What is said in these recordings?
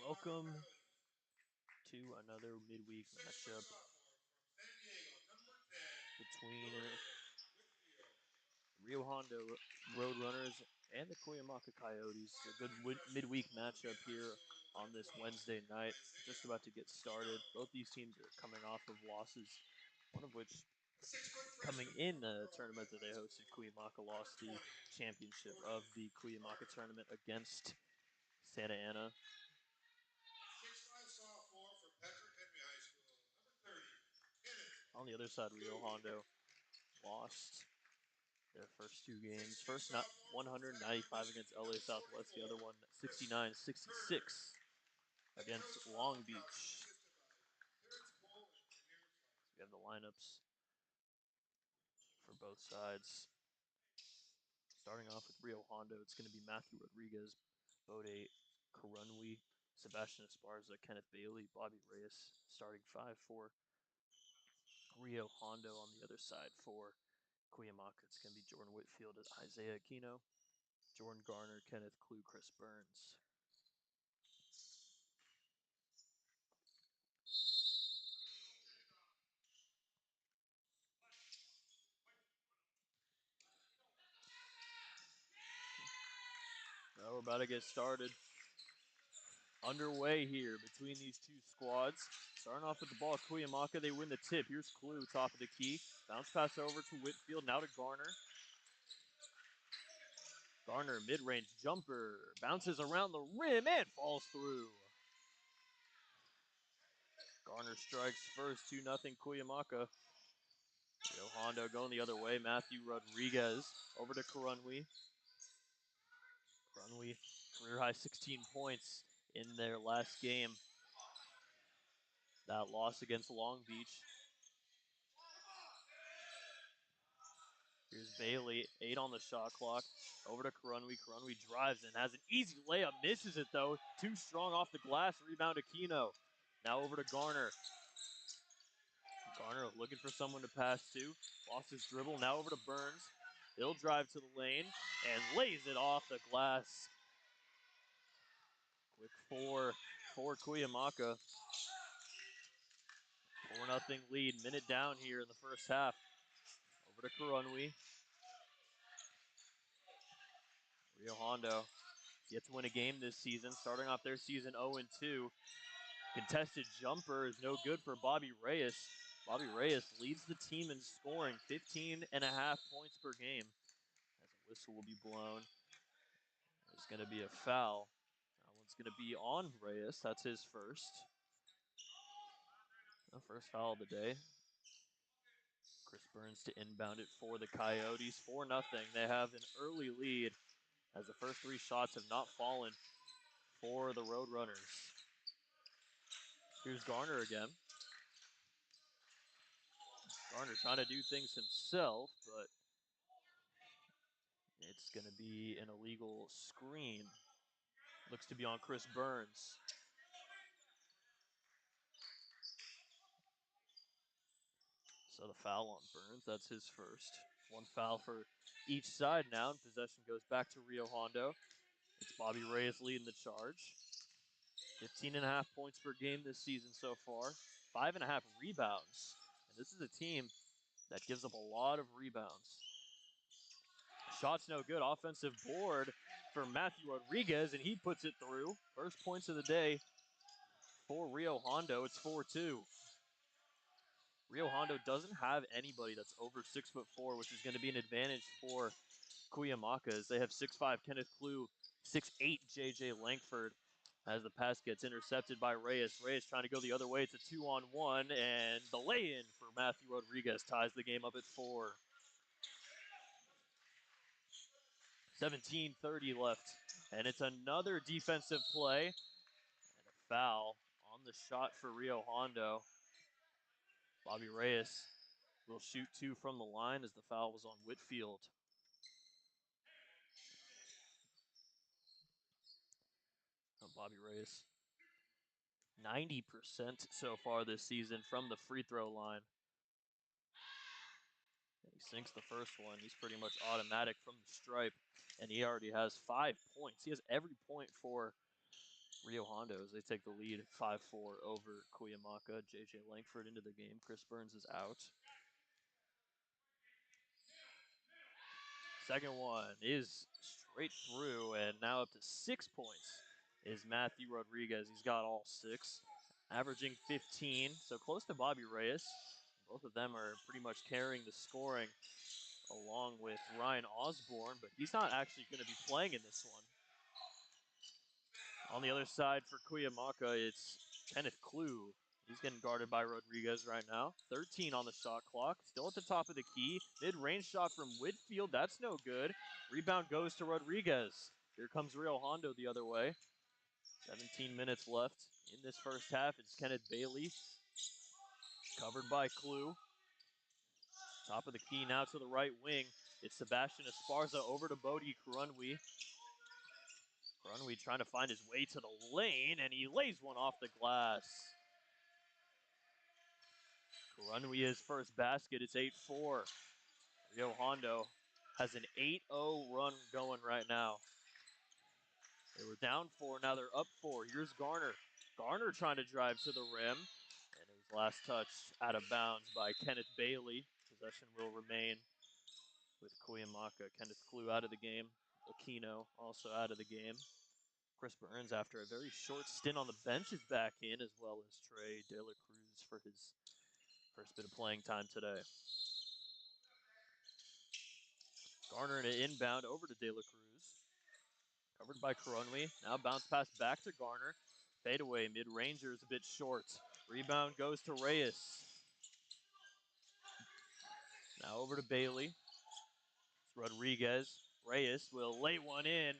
Welcome to another midweek matchup between Rio Hondo Roadrunners and the Cuyamaca Coyotes. A good midweek matchup here on this Wednesday night. Just about to get started. Both these teams are coming off of losses, one of which coming in the tournament that they hosted. Cuyamaca lost the championship of the Cuyamaca tournament against Santa Ana. 6'5" sophomore from Patrick Henry High School, number 30. On the other side, Rio Hondo lost their first two games. First, 195 against LA Southwest. The other one, 69-66 against Long Beach. So we have the lineups for both sides. Starting off with Rio Hondo, it's going to be Matthew Rodriguez, Bode Karunwi, Sebastian Esparza, Kenneth Bailey, Bobby Reyes, starting five for Rio Hondo. On the other side for Cuyamaca, it's going to be Jordan Whitfield, Isaiah Aquino, Jordan Garner, Kenneth Clue, Chris Burns. Well, we're about to get started. Underway here between these two squads. Starting off with the ball, Cuyamaca, they win the tip. Here's Clue, top of the key. Bounce pass over to Whitfield, now to Garner. Garner, mid-range jumper, bounces around the rim and falls through. Garner strikes first, 2-0 Cuyamaca. Rio Hondo going the other way. Matthew Rodriguez over to Karunwi. Karunwi, career-high 16 points in their last game. That loss against Long Beach. Here's Bailey, 8 on the shot clock. Over to Karunwi. Karunwi drives and has an easy layup. Misses it, though. Too strong off the glass. Rebound Aquino. Now over to Garner. Garner looking for someone to pass to. Lost his dribble. Now over to Burns. He'll drive to the lane and lays it off the glass. Quick four for Cuyamaca. 4-0 lead. Minute down here in the first half. Over to Karunwi. Rio Hondo yet to win a game this season, starting off their season 0-2. Contested jumper is no good for Bobby Reyes. Bobby Reyes leads the team in scoring, 15.5 points per game. As a whistle will be blown, there's going to be a foul. That one's going to be on Reyes. That's his first. The first foul of the day. Chris Burns to inbound it for the Coyotes. 4-0. They have an early lead as the first three shots have not fallen for the Roadrunners. Here's Garner again. Garner trying to do things himself, but it's going to be an illegal screen. Looks to be on Chris Burns. So the foul on Burns, that's his first. One foul for each side now, and possession goes back to Rio Hondo. It's Bobby Reyes leading the charge. 15.5 points per game this season so far. 5.5 rebounds. And this is a team that gives up a lot of rebounds. Shot's no good. Offensive board for Matthew Rodriguez, and he puts it through. First points of the day for Rio Hondo. It's 4-2. Rio Hondo doesn't have anybody that's over 6'4", which is going to be an advantage for Cuyamaca, as they have 6'5" Kenneth Clue, 6'8" JJ Langford, as the pass gets intercepted by Reyes. Reyes trying to go the other way. It's a 2-on-1, and the lay-in for Matthew Rodriguez ties the game up at 4. 17:30 left, and it's another defensive play and a foul on the shot for Rio Hondo. Bobby Reyes will shoot 2 from the line as the foul was on Whitfield. Bobby Reyes, 90% so far this season from the free throw line. And he sinks the first one. He's pretty much automatic from the stripe, and he already has 5 points. He has every point for Rio Hondo as they take the lead 5-4 over Cuyamaca. JJ Langford into the game. Chris Burns is out. Second one is straight through, and now up to 6 points is Matthew Rodriguez. He's got all 6, averaging 15, so close to Bobby Reyes. Both of them are pretty much carrying the scoring along with Ryan Osborne, but he's not actually going to be playing in this one. On the other side for Cuyamaca, it's Kenneth Clue. He's getting guarded by Rodriguez right now. 13 on the shot clock. Still at the top of the key. Mid-range shot from Whitfield. That's no good. Rebound goes to Rodriguez. Here comes Rio Hondo the other way. 17 minutes left in this first half. It's Kenneth Bailey. Covered by Clue. Top of the key now to the right wing. It's Sebastian Esparza over to Bodie Kurunwi. Kurunwi trying to find his way to the lane, and he lays one off the glass. Kurunwi his first basket. It's 8-4. Rio Hondo has an 8-0 run going right now. They were down 4, now they're up 4. Here's Garner. Garner trying to drive to the rim, and it was last touched out of bounds by Kenneth Bailey. Possession will remain with Cuyamaca. Kenneth Clue out of the game. Aquino also out of the game. Chris Burns, after a very short stint on the bench, is back in, as well as Trey De La Cruz for his first bit of playing time today. Garner in an inbound over to De La Cruz. Covered by Kurunwi. Now bounce pass back to Garner. Fadeaway, mid-ranger is a bit short. Rebound goes to Reyes. Now over to Bailey. It's Rodriguez. Reyes will lay one in.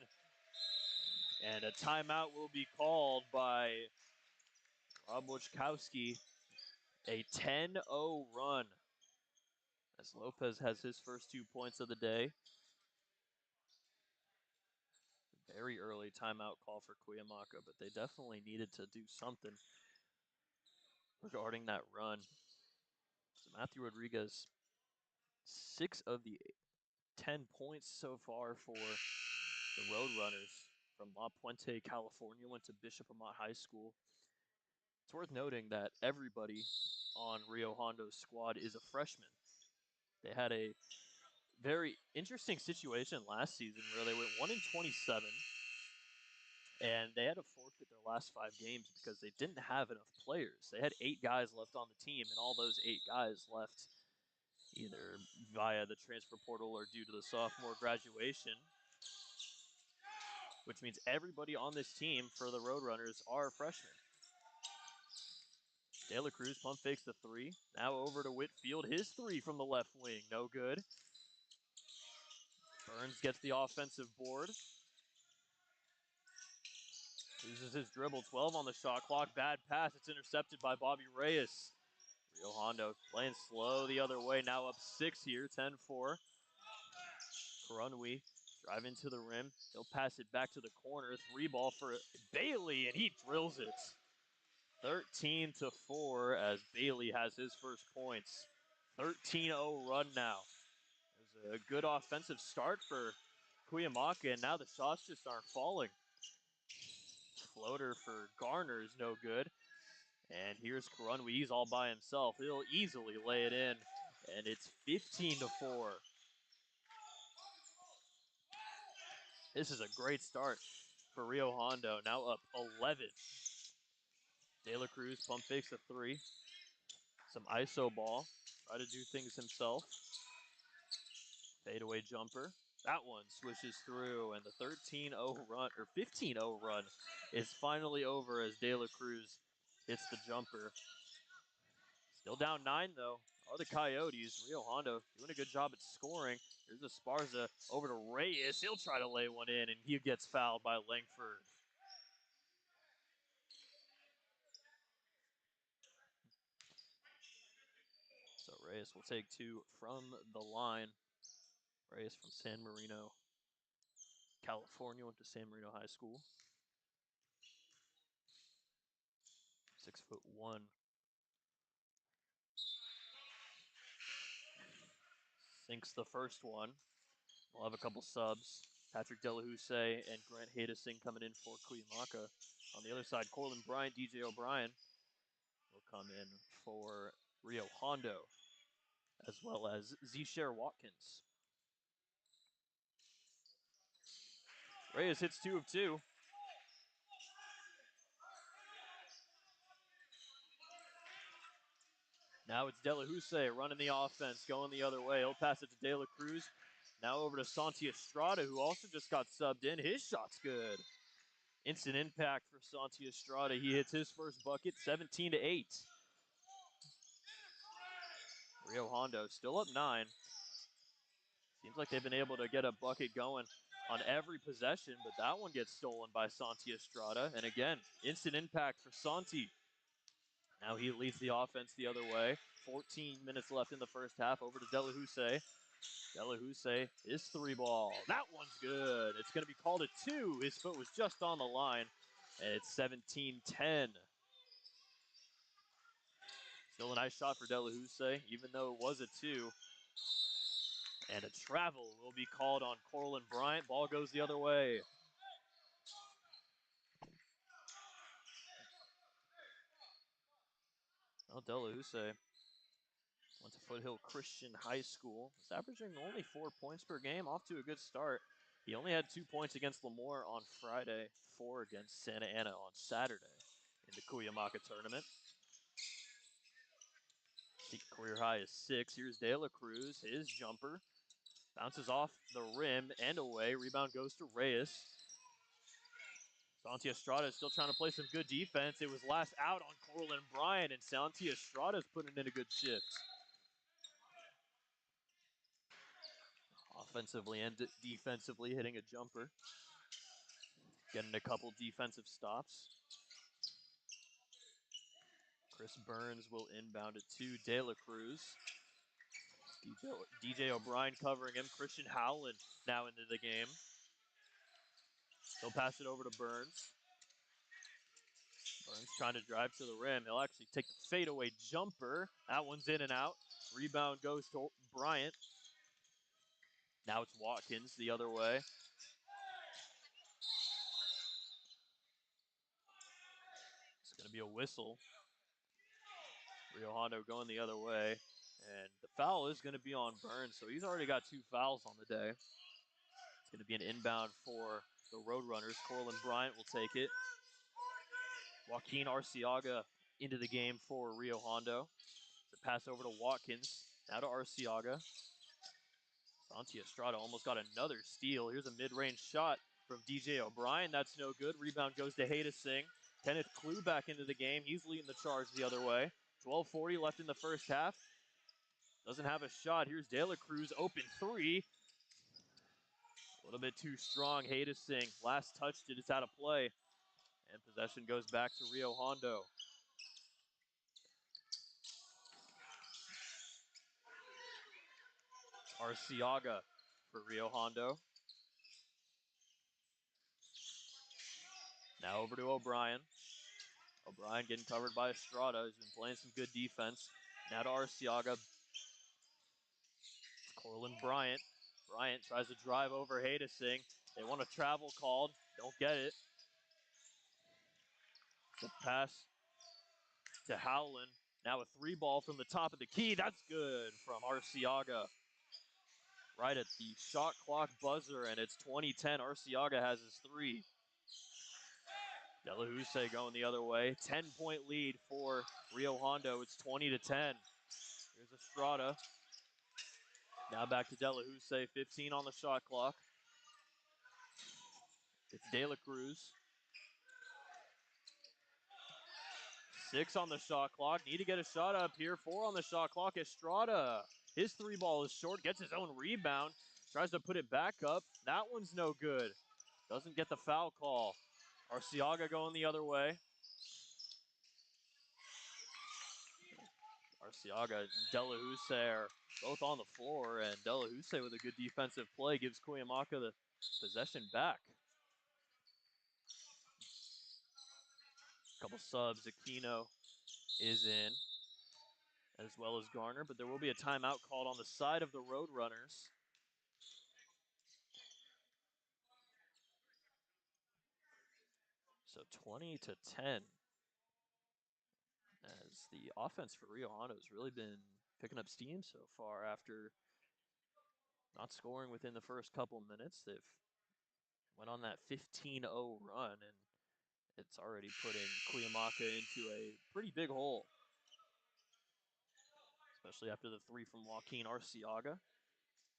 And a timeout will be called by Rob Wojtkowski. A 10-0 run as Lopez has his first 2 points of the day. Very early timeout call for Cuyamaca, but they definitely needed to do something regarding that run. So Matthew Rodriguez, 6 of the 10 points so far for the Roadrunners from La Puente, California, went to Bishop Amat High School. It's worth noting that everybody on Rio Hondo's squad is a freshman. They had a very interesting situation last season where they went 1-27, and they had to forfeit their last 5 games because they didn't have enough players. They had 8 guys left on the team, and all those 8 guys left either via the transfer portal or due to the sophomore graduation, which means everybody on this team for the Roadrunners are freshmen. De La Cruz pump fakes the 3. Now over to Whitfield. His 3 from the left wing. No good. Burns gets the offensive board. Loses his dribble. 12 on the shot clock. Bad pass. It's intercepted by Bobby Reyes. Rio Hondo playing slow the other way. Now up 6 here. 10-4. Kurunwi driving to the rim. He'll pass it back to the corner. 3 ball for Bailey, and he drills it. 13-4 as Bailey has his first points. 13-0 run now. It was a good offensive start for Cuyamaca, and now the shots just aren't falling. Floater for Garner is no good. And here's Kurunwi. He's all by himself. He'll easily lay it in, and it's 15-4. This is a great start for Rio Hondo. Now up 11. De La Cruz pump fakes a 3. Some ISO ball. Try to do things himself. Fadeaway jumper. That one swishes through, and the 13-0 run, or 15-0 run, is finally over as De La Cruz hits the jumper. Still down 9, though, are the Coyotes. Rio Hondo doing a good job at scoring. Here's Esparza over to Reyes. He'll try to lay one in, and he gets fouled by Langford. So Reyes will take 2 from the line. Reyes from San Marino, California, went to San Marino High School. 6'1". Sinks the first one. We'll have a couple subs. Patrick Delahousse and Grant Hadising coming in for Cuyamaca. On the other side, Corlin Bryant, DJ O'Brien will come in for Rio Hondo, as well as Zeshair Watkins. Reyes hits 2 of 2. Now it's De La Houssaye running the offense, going the other way. He'll pass it to De La Cruz. Now over to Santi Estrada, who also just got subbed in. His shot's good. Instant impact for Santi Estrada. He hits his first bucket, 17-8. Rio Hondo still up 9. Seems like they've been able to get a bucket going on every possession, but that one gets stolen by Santi Estrada. And again, instant impact for Santi. Now he leads the offense the other way. 14 minutes left in the first half. Over to De La Houssaye. De La Houssaye, his 3-ball. That one's good. It's going to be called a 2. His foot was just on the line. And it's 17-10. Still a nice shot for De La Houssaye, even though it was a 2. And a travel will be called on Corlin Bryant. Ball goes the other way. Well, De La Houssaye went to Foothill Christian High School. He's averaging only 4 points per game, off to a good start. He only had 2 points against Lemoore on Friday, 4 against Santa Ana on Saturday in the Cuyamaca tournament. Career high is 6. Here's De La Cruz, his jumper. Bounces off the rim and away. Rebound goes to Reyes. Santi Estrada is still trying to play some good defense. It was last out on Corlin Bryant, and Santi Estrada is putting in a good shift. Offensively and defensively, hitting a jumper. Getting a couple defensive stops. Chris Burns will inbound it to De La Cruz. DJ O'Brien covering him. Christian Howland now into the game. He'll pass it over to Burns. Burns trying to drive to the rim. He'll actually take the fadeaway jumper. That one's in and out. Rebound goes to Bryant. Now it's Watkins the other way. It's going to be a whistle. Rio Hondo going the other way. And the foul is going to be on Burns, so he's already got 2 fouls on the day. It's going to be an inbound for the Roadrunners. Corlin Bryant will take it. Joaquin Arciaga into the game for Rio Hondo. It's a pass over to Watkins. Now to Arciaga. Santi Estrada almost got another steal. Here's a mid-range shot from DJ O'Brien. That's no good. Rebound goes to Hayda Singh. Kenneth Klue back into the game. He's leading the charge the other way. 12:40 left in the first half. Doesn't have a shot. Here's De La Cruz, open 3. A little bit too strong. Hayda Singh last touched it. It's out of play. And possession goes back to Rio Hondo. Arciaga for Rio Hondo. Now over to O'Brien. O'Brien getting covered by Estrada, who's been playing some good defense. Now to Arciaga. Corlin Bryant. Bryant tries to drive over Hayda Singh. They want a travel called. Don't get it. The pass to Howland. Now a 3-ball from the top of the key. That's good from Arciaga. Right at the shot clock buzzer, and it's 20-10. Arciaga has his 3. De La Houssaye going the other way. 10-point lead for Rio Hondo. It's 20-10. Here's Estrada. Now back to De La Houssaye. 15 on the shot clock. It's De La Cruz. 6 on the shot clock. Need to get a shot up here. 4 on the shot clock. Estrada. His 3-ball is short. Gets his own rebound. Tries to put it back up. That one's no good. Doesn't get the foul call. Arciaga going the other way. Arciaga and De La Houssaye are both on the floor, and De La Houssaye with a good defensive play gives Cuyamaca the possession back. Couple subs. Aquino is in, as well as Garner, but there will be a timeout called on the side of the Roadrunners. So So 20-10. As the offense for Rio Hondo has really been picking up steam so far after not scoring within the first couple minutes. They've went on that 15-0 run, and it's already putting Cuyamaca into a pretty big hole, especially after the three from Joaquin Arciaga.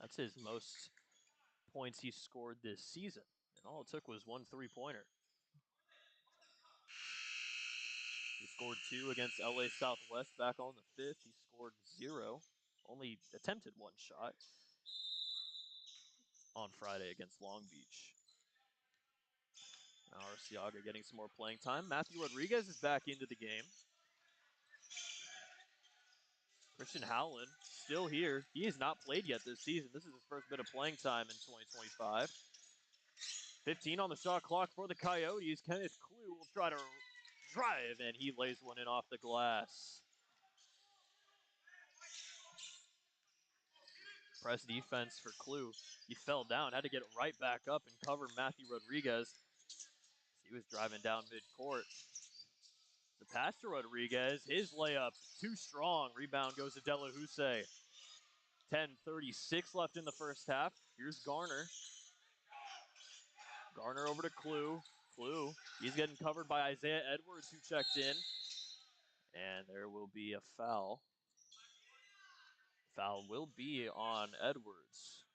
That's his most points he's scored this season, and all it took was one three-pointer. He scored 2 against LA Southwest back on the 5th. He scored 0, only attempted 1 shot on Friday against Long Beach. Now Arciaga getting some more playing time. Matthew Rodriguez is back into the game. Christian Howland still here. He has not played yet this season. This is his first bit of playing time in 2025. 15 on the shot clock for the Coyotes. Kenneth Clue will try to drive, and he lays one in off the glass. Press defense for Clue. He fell down, had to get right back up and cover Matthew Rodriguez. He was driving down midcourt. The pass to Rodriguez, his layup too strong. Rebound goes to Delahousse. 10:36 left in the first half. Here's Garner. Garner over to Clue. Clue, he's getting covered by Isaiah Edwards, who checked in. And there will be a foul. Foul will be on Edwards.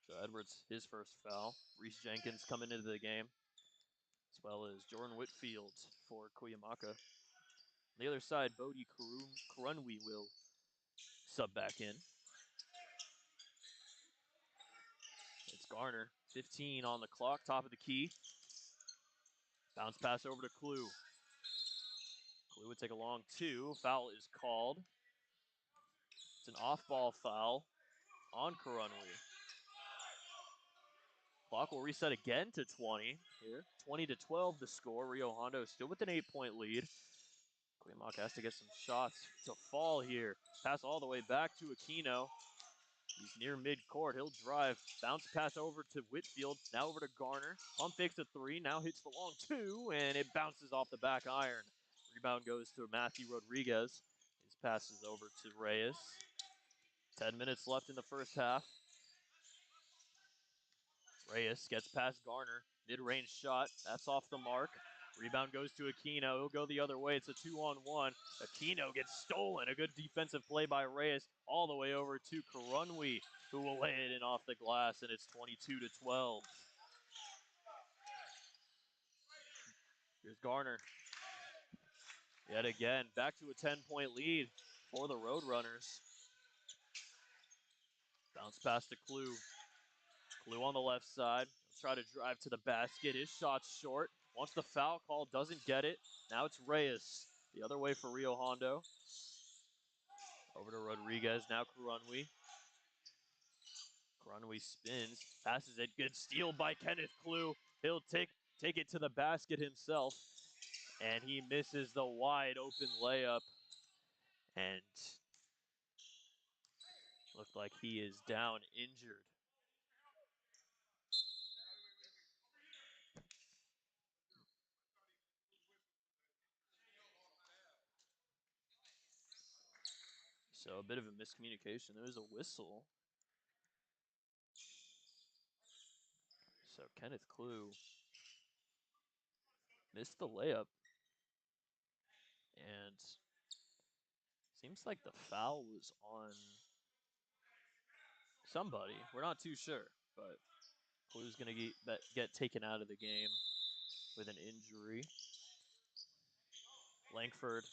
So Edwards, his first foul. Reese Jenkins coming into the game, as well as Jordan Whitfield for Cuyamaca. On the other side, Bodie Karunwi will sub back in. It's Garner, 15 on the clock, top of the key. Bounce pass over to Clue. Clue would take a long 2. Foul is called. It's an off-ball foul on Karunwi. Clock will reset again to 20 here. 20-12 the score. Rio Hondo still with an 8-point lead. Cuyamaca has to get some shots to fall here. Pass all the way back to Aquino. He's near midcourt. He'll drive. Bounce pass over to Whitfield. Now over to Garner. Pump fakes a 3. Now hits the long 2, and it bounces off the back iron. Rebound goes to Matthew Rodriguez. His pass is over to Reyes. 10 minutes left in the first half. Reyes gets past Garner. Mid-range shot. That's off the mark. Rebound goes to Aquino. He'll go the other way. It's a 2-on-1. Aquino gets stolen. A good defensive play by Reyes all the way over to Karunwi, who will lay it in off the glass, and it's 22-12. Here's Garner. Yet again, back to a 10-point lead for the Roadrunners. Bounce pass to Clue. Clue on the left side. He'll try to drive to the basket. His shot's short. Wants the foul call. Doesn't get it. Now it's Reyes. The other way for Rio Hondo. Over to Rodriguez. Now Karunwi. Karunwi spins. Passes it. Good steal by Kenneth Clue. He'll take it to the basket himself. And he misses the wide open layup. And looked like he is down injured. So a bit of a miscommunication. There was a whistle. So Kenneth Clue missed the layup. And seems like the foul was on somebody. We're not too sure, but Clue's going to get taken out of the game with an injury. Langford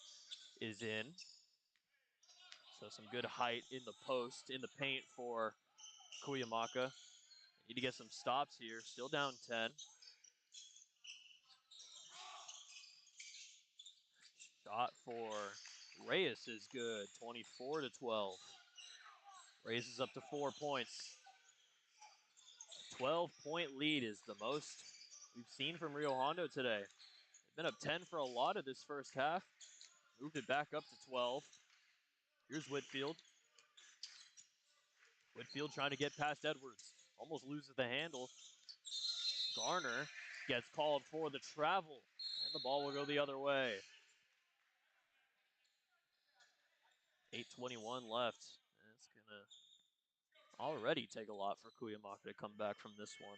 is in. So some good height in the post, in the paint for Cuyamaca. Need to get some stops here. Still down 10. Shot for Reyes is good. 24-12. Reyes is up to 4 points. 12-point lead is the most we've seen from Rio Hondo today. They've been up 10 for a lot of this first half. Moved it back up to 12. Here's Whitfield. Whitfield trying to get past Edwards. Almost loses the handle. Garner gets called for the travel, and the ball will go the other way. 8:21 left. And it's going to already take a lot for Cuyamaca to come back from this one,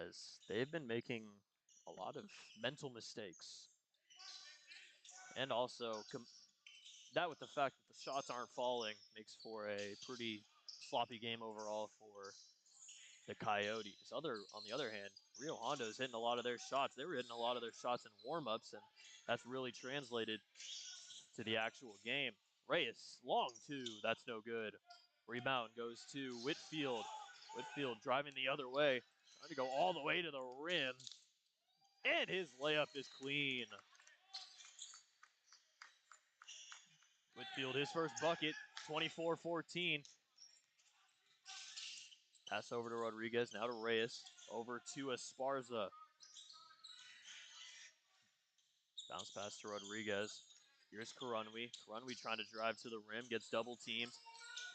as they've been making a lot of mental mistakes. And also, that with the fact that the shots aren't falling makes for a pretty sloppy game overall for the Coyotes. On the other hand, Rio Hondo is hitting a lot of their shots. They were hitting a lot of their shots in warm-ups, and that's really translated to the actual game. Reyes, long two, that's no good. Rebound goes to Whitfield. Whitfield driving the other way, trying to go all the way to the rim, and his layup is clean. Whitfield, his first bucket, 24-14. Pass over to Rodriguez, now to Reyes, over to Esparza. Bounce pass to Rodriguez. Here's Karunwi. Karunwi trying to drive to the rim, gets double teamed,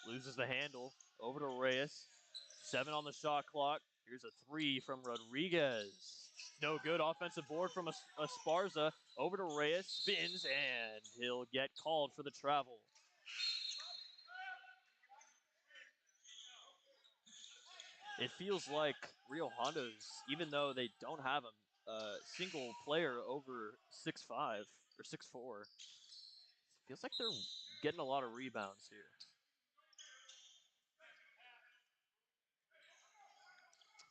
loses the handle. Over to Reyes. 7 on the shot clock. Here's a 3 from Rodriguez. No good. Offensive board from Esparza. Over to Reyes. Spins, and he'll get called for the travel. It feels like Rio Hondo's, even though they don't have a single player over 6'5" or 6'4", feels like they're getting a lot of rebounds here.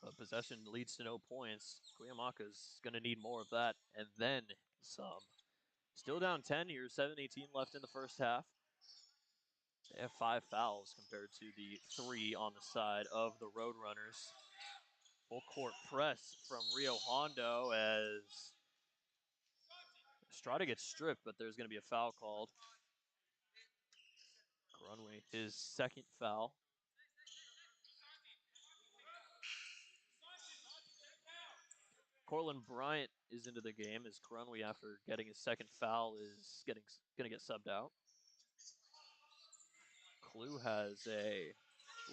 But possession leads to no points. Cuyamaca's going to need more of that, and then some. Still down 10 here, 7:18 left in the first half. They have 5 fouls compared to the 3 on the side of the Roadrunners. Full court press from Rio Hondo as Estrada gets stripped, but there's going to be a foul called. Grunway, his second foul. Cortland Bryant is into the game as Grunway, after getting his second foul, is going to get subbed out. Clue has a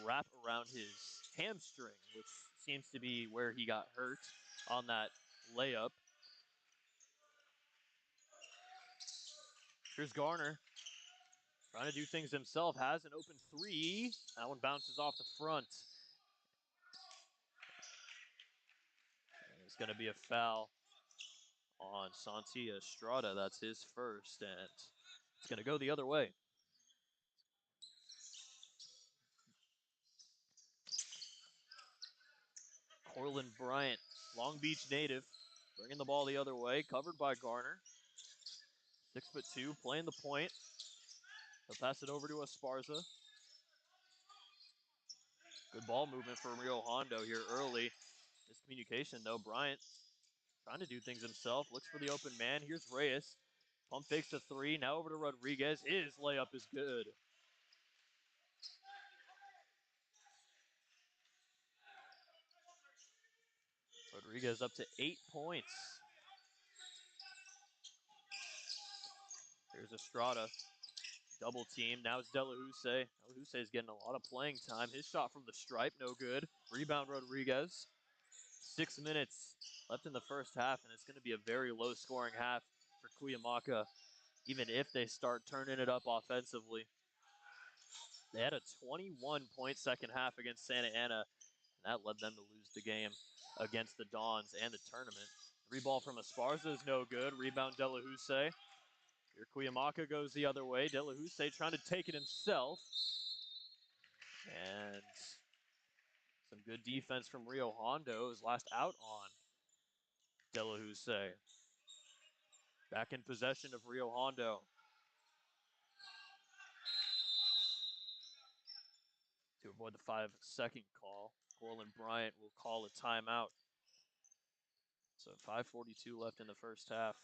wrap around his hamstring, which seems to be where he got hurt on that layup. Here's Garner, trying to do things himself, has an open 3. That one bounces off the front. And it's going to be a foul on Santi Estrada. That's his first, and it's going to go the other way. Cortland Bryant, Long Beach native, bringing the ball the other way, covered by Garner. 6'2", playing the point. He'll pass it over to Esparza. Good ball movement for Rio Hondo here early. Miscommunication, though. Bryant trying to do things himself. Looks for the open man. Here's Reyes. Pump fakes to 3. Now over to Rodriguez. His layup is good. Rodriguez up to 8 points. Here's Estrada. Double team. Now it's Delahousse. Delahousse is getting a lot of playing time. His shot from the stripe, no good. Rebound Rodriguez. 6 minutes left in the first half, and it's going to be a very low-scoring half for Cuyamaca, even if they start turning it up offensively. They had a 21-point second half against Santa Ana, and that led them to lose the game against the Dons and the tournament. Reball from Esparza is no good. Rebound Delahousse. Here Cuyamaca goes the other way. Delahousse trying to take it himself. And some good defense from Rio Hondo is last out on Delahousse. Back in possession of Rio Hondo. To avoid the 5-second call, Cortland Bryant will call a timeout. So 5:42 left in the first half.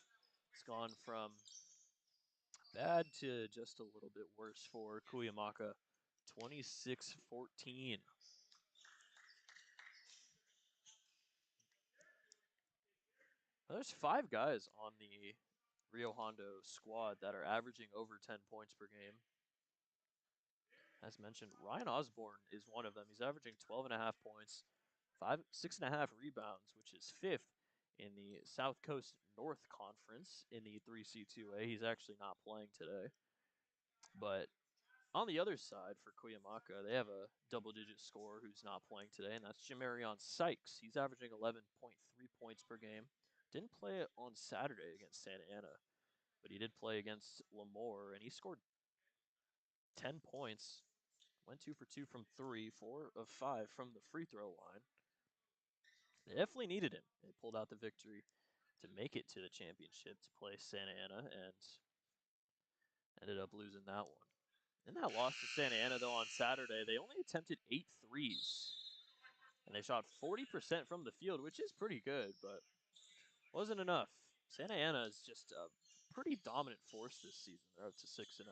It's gone from bad to just a little bit worse for Cuyamaca. 26-14. There's 5 guys on the Rio Hondo squad that are averaging over 10 points per game. As mentioned, Ryan Osborne is one of them. He's averaging 12.5 points. 6.5 rebounds, which is fifth in the South Coast North Conference in the 3C2A. He's actually not playing today. But on the other side for Cuyamaca, they have a double-digit scorer who's not playing today, and that's Jamarion Sykes. He's averaging 11.3 points per game. Didn't play it on Saturday against Santa Ana, but he did play against Lemoore, and he scored 10 points. Went 2 for 2 from 3, 4 of 5 from the free throw line. They definitely needed him. They pulled out the victory to make it to the championship to play Santa Ana and ended up losing that one. In that loss to Santa Ana, though, on Saturday, they only attempted 8 threes. And they shot 40% from the field, which is pretty good, but wasn't enough. Santa Ana is just a pretty dominant force this season. They're up to 6-0.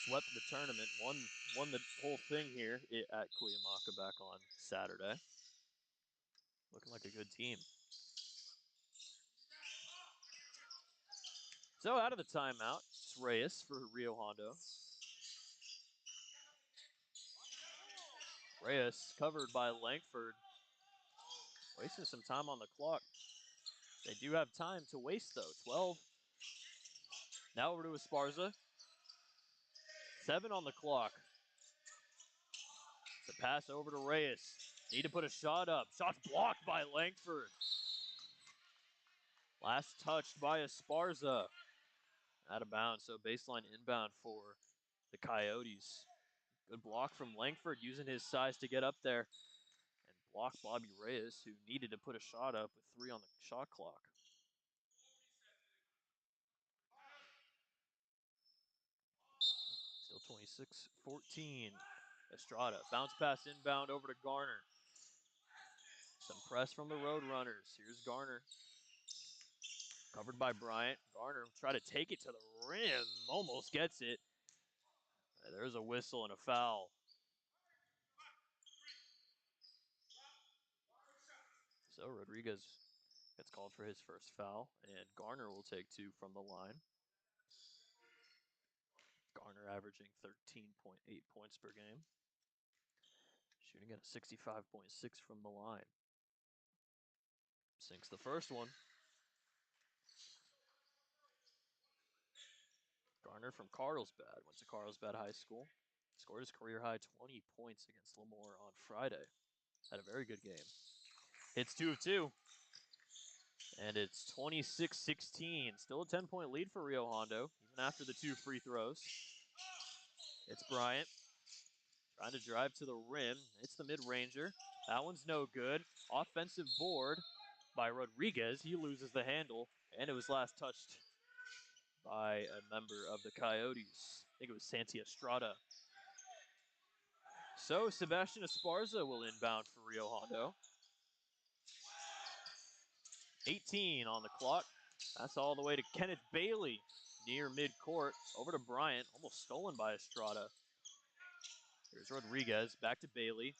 Swept the tournament, won the whole thing here at Cuyamaca back on Saturday. Looking like a good team. So out of the timeout, it's Reyes for Rio Hondo. Reyes covered by Langford. Wasting some time on the clock. They do have time to waste, though. 12. Now over to Esparza. 7 on the clock. It's a pass over to Reyes. Need to put a shot up. Shot's blocked by Langford. Last touched by Esparza. Out of bounds, so baseline inbound for the Coyotes. Good block from Langford, using his size to get up there and block Bobby Reyes, who needed to put a shot up with 3 on the shot clock. Still 26-14. Estrada, bounce pass inbound over to Garner. Some press from the Roadrunners. Here's Garner. Covered by Bryant. Garner try to take it to the rim. Almost gets it. There's a whistle and a foul. So Rodriguez gets called for his first foul, and Garner will take 2 from the line. Garner averaging 13.8 points per game. Shooting at a 65.6 from the line. Sinks the first one. Garner from Carlsbad. Went to Carlsbad High School. Scored his career high 20 points against Lemoore on Friday. Had a very good game. Hits 2 of 2. And it's 26-16. Still a 10-point lead for Rio Hondo, even after the 2 free throws. It's Bryant. Trying to drive to the rim. It's the mid-ranger. That one's no good. Offensive board by Rodriguez. He loses the handle, and it was last touched by a member of the Coyotes. I think it was Santi Estrada. So Sebastian Esparza will inbound for Rio Hondo. 18 on the clock. That's all the way to Kenneth Bailey near midcourt. Over to Bryant. Almost stolen by Estrada. Here's Rodriguez. Back to Bailey.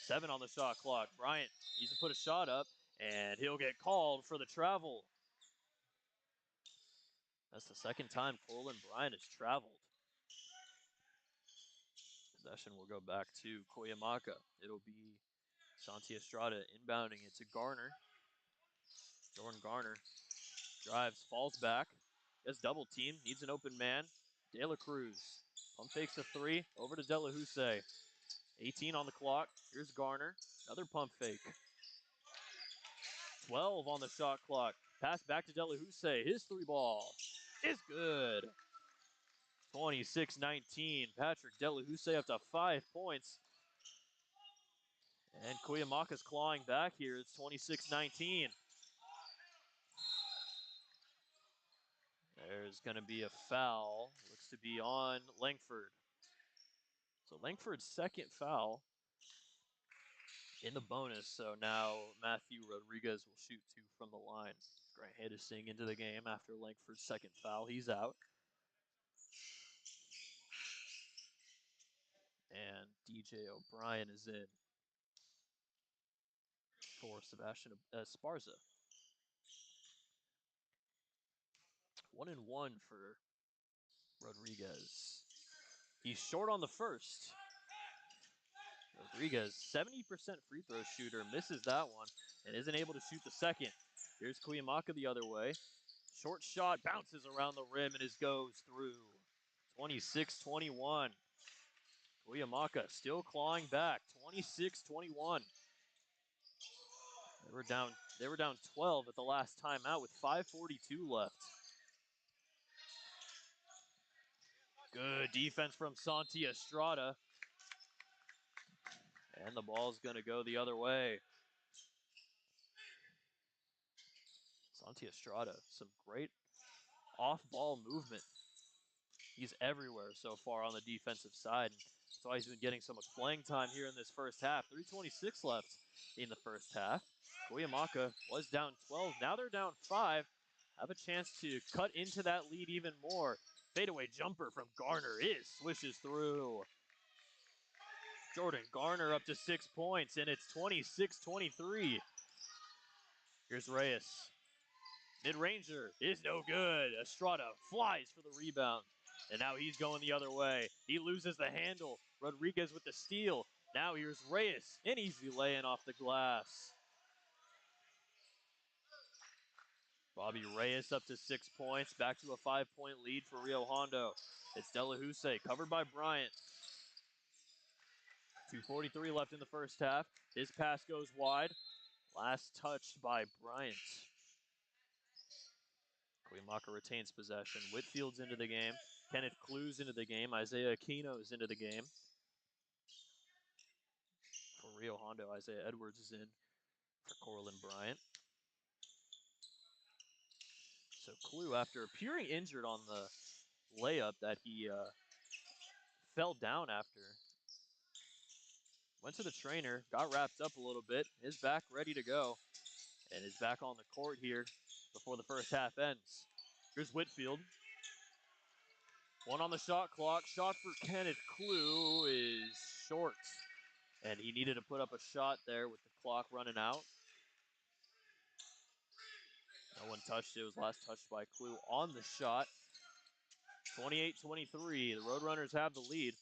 7 on the shot clock. Bryant needs to put a shot up, and he'll get called for the travel. That's the second time Corlin Bryant has traveled. Possession will go back to Cuyamaca. It'll be Santi Estrada inbounding it to Garner. Jordan Garner drives, falls back, gets double teamed, needs an open man. De La Cruz pump fakes a 3, over to De La Houssaye. 18 on the clock. Here's Garner, another pump fake. 12 on the shot clock. Pass back to De La Houssaye. His 3 ball is good. 26-19. Patrick De La Houssaye up to 5 points. And Cuyamaca's clawing back here. It's 26-19. There's going to be a foul. Looks to be on Langford. So Langford's second foul in the bonus. So now Matthew Rodriguez will shoot 2 from the line. Grant Hennessing into the game after Langford's second foul. He's out. And DJ O'Brien is in for Sebastian Esparza. 1-1 for Rodriguez. He's short on the first. Rodriguez, 70% free throw shooter, misses that one and isn't able to shoot the second. Here's Cuyamaca the other way. Short shot bounces around the rim and goes through. 26-21. Cuyamaca still clawing back. 26-21. They were down 12 at the last timeout with 5:42 left. Good defense from Santi Estrada. And the ball's going to go the other way. Santi Estrada, some great off-ball movement. He's everywhere so far on the defensive side. That's why he's been getting so much playing time here in this first half. 3:26 left in the first half. Cuyamaca was down 12. Now they're down 5. Have a chance to cut into that lead even more. Fadeaway jumper from Garner swishes through. Jordan Garner up to 6 points, and it's 26-23. Here's Reyes. Mid-ranger is no good. Estrada flies for the rebound. And now he's going the other way. He loses the handle. Rodriguez with the steal. Now here's Reyes. An easy lay-in off the glass. Bobby Reyes up to 6 points. Back to a 5-point lead for Rio Hondo. It's Delahousse covered by Bryant. 2:43 left in the first half. His pass goes wide. Last touched by Bryant. Cuyamaca retains possession. Whitfield's into the game. Kenneth Klu's into the game. Isaiah Aquino's into the game. For Rio Hondo, Isaiah Edwards is in for Corlin Bryant. So Klu, after appearing injured on the layup that he fell down after, went to the trainer, got wrapped up a little bit, is back ready to go, and is back on the court here before the first half ends. Here's Whitfield. One on the shot clock. Shot for Kenneth Klu is short. And he needed to put up a shot there with the clock running out. No one touched it. It was last touched by Klu on the shot. 28-23. The Roadrunners have the lead.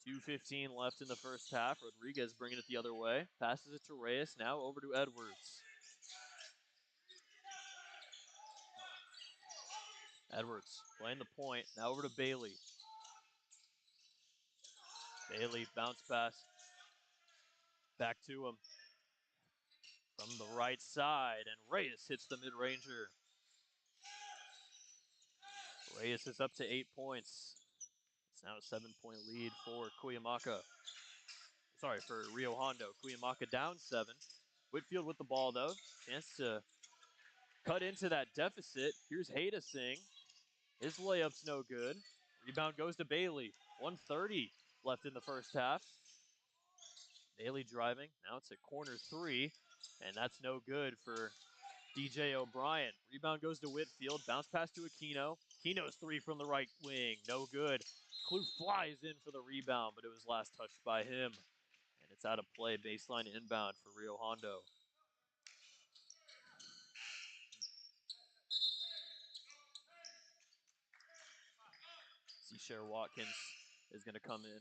2:15 left in the first half. Rodriguez bringing it the other way. Passes it to Reyes. Now over to Edwards. Edwards playing the point. Now over to Bailey. Bailey bounce pass. Back to him. From the right side. And Reyes hits the mid-ranger. Reyes is up to 8 points. It's now a 7-point lead for Cuyamaca. Sorry, for Rio Hondo. Cuyamaca down 7. Whitfield with the ball, though. Chance to cut into that deficit. Here's Hayda Singh. His layup's no good. Rebound goes to Bailey. 1:30 left in the first half. Bailey driving. Now it's a corner 3, and that's no good for DJ O'Brien. Rebound goes to Whitfield. Bounce pass to Aquino. Aquino's 3 from the right wing. No good. Klu flies in for the rebound, but it was last touched by him. And it's out of play. Baseline inbound for Rio Hondo. Seashare Watkins is going to come in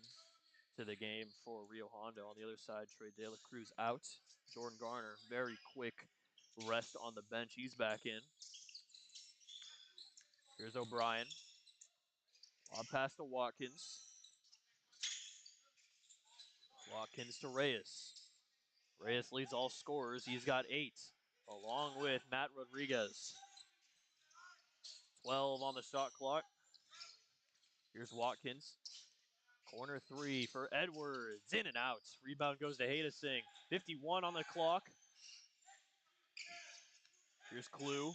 to the game for Rio Hondo. On the other side, Trey De La Cruz out. Jordan Garner, very quick rest on the bench. He's back in. Here's O'Brien. Lob pass to Watkins. Watkins to Reyes. Reyes leads all scorers. He's got 8, along with Matt Rodriguez. 12 on the shot clock. Here's Watkins. Corner 3 for Edwards. In and out. Rebound goes to Hayda Singh. 51 on the clock. Here's Klu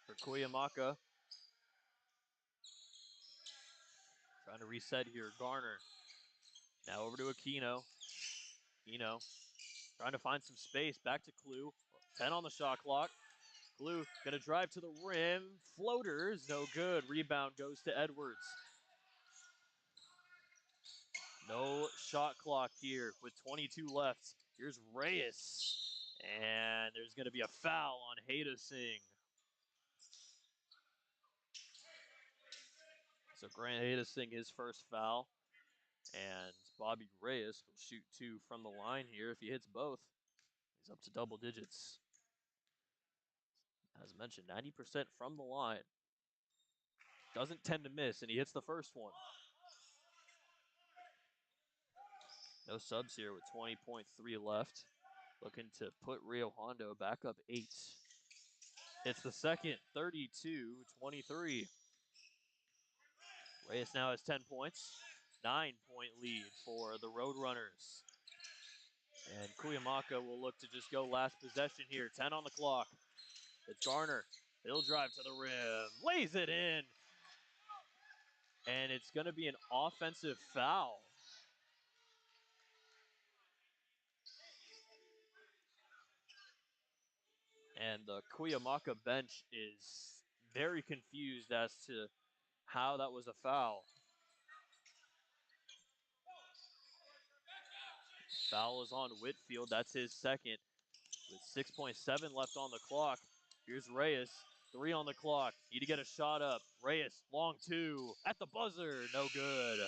for Cuyamaca. Trying to reset here. Garner. Now over to Aquino. Aquino trying to find some space. Back to Klu. 10 on the shot clock. Klu going to drive to the rim. Floaters. No good. Rebound goes to Edwards. No shot clock here with 22 left. Here's Reyes. And there's going to be a foul on Hayda Singh. So Grant Hayda Singh, his first foul. And Bobby Reyes will shoot 2 from the line here. If he hits both, he's up to double digits. As mentioned, 90% from the line. Doesn't tend to miss, and he hits the first one. No subs here with 20.3 left. Looking to put Rio Hondo back up 8. It's the second, 32-23. Reyes now has 10 points. 9-point lead for the Roadrunners. And Cuyamaca will look to just go last possession here. 10 on the clock. It's Garner. He'll drive to the rim. Lays it in. And it's going to be an offensive foul. And the Cuyamaca bench is very confused as to how that was a foul. Foul is on Whitfield. That's his second. With 6.7 left on the clock. Here's Reyes. 3 on the clock. Need to get a shot up. Reyes, long 2. At the buzzer. No good.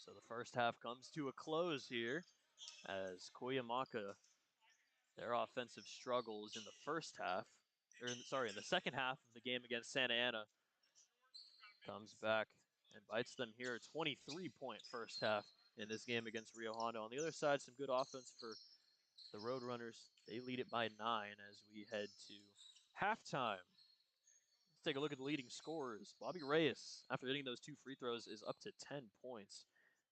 So the first half comes to a close here as Cuyamaca, their offensive struggles in the first half, in the second half of the game against Santa Ana, comes back and bites them here. 23-point first half in this game against Rio Hondo. On the other side, some good offense for the Roadrunners. They lead it by 9 as we head to halftime. Let's take a look at the leading scorers. Bobby Reyes, after hitting those 2 free throws, is up to 10 points.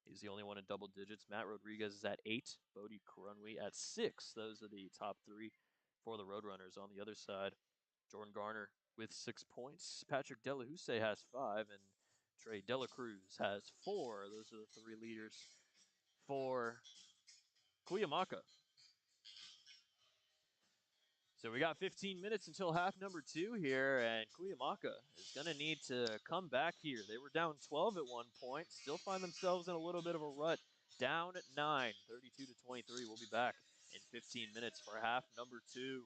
He's the only one in double digits. Matt Rodriguez is at 8. Bodie Karunwi at 6. Those are the top 3 for the Roadrunners. On the other side, Jordan Garner with 6 points. Patrick Delahousse has 5. And Trey Delacruz has 4. Those are the 3 leaders for Cuyamaca. So we got 15 minutes until half number 2 here, and Cuyamaca is going to need to come back here. They were down 12 at one point, still find themselves in a little bit of a rut. Down at 9, 32-23. We'll be back in 15 minutes for half number 2.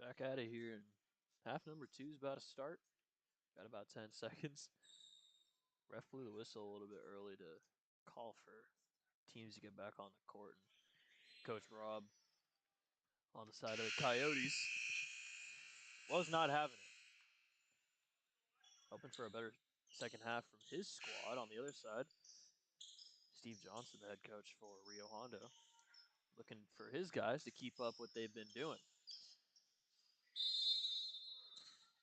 Back at it here, and half number 2 is about to start. Got about 10 seconds. Ref blew the whistle a little bit early to call for teams to get back on the court. And Coach Rob on the side of the Coyotes was not having it. Hoping for a better second half from his squad. On the other side, Steve Johnson, the head coach for Rio Hondo, looking for his guys to keep up what they've been doing.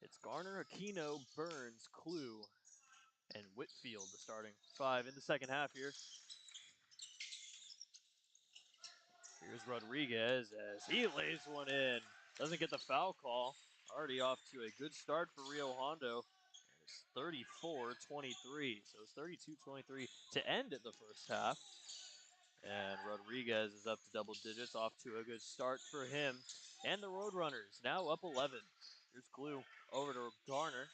It's Garner, Aquino, Burns, Clue, and Whitfield, the starting 5 in the second half here. Here's Rodriguez as he lays one in. Doesn't get the foul call. Already off to a good start for Rio Hondo. And it's 34-23. So it's 32-23 to end at the first half. And Rodriguez is up to double digits, off to a good start for him. And the Roadrunners now up 11. Here's Clue over to Garner.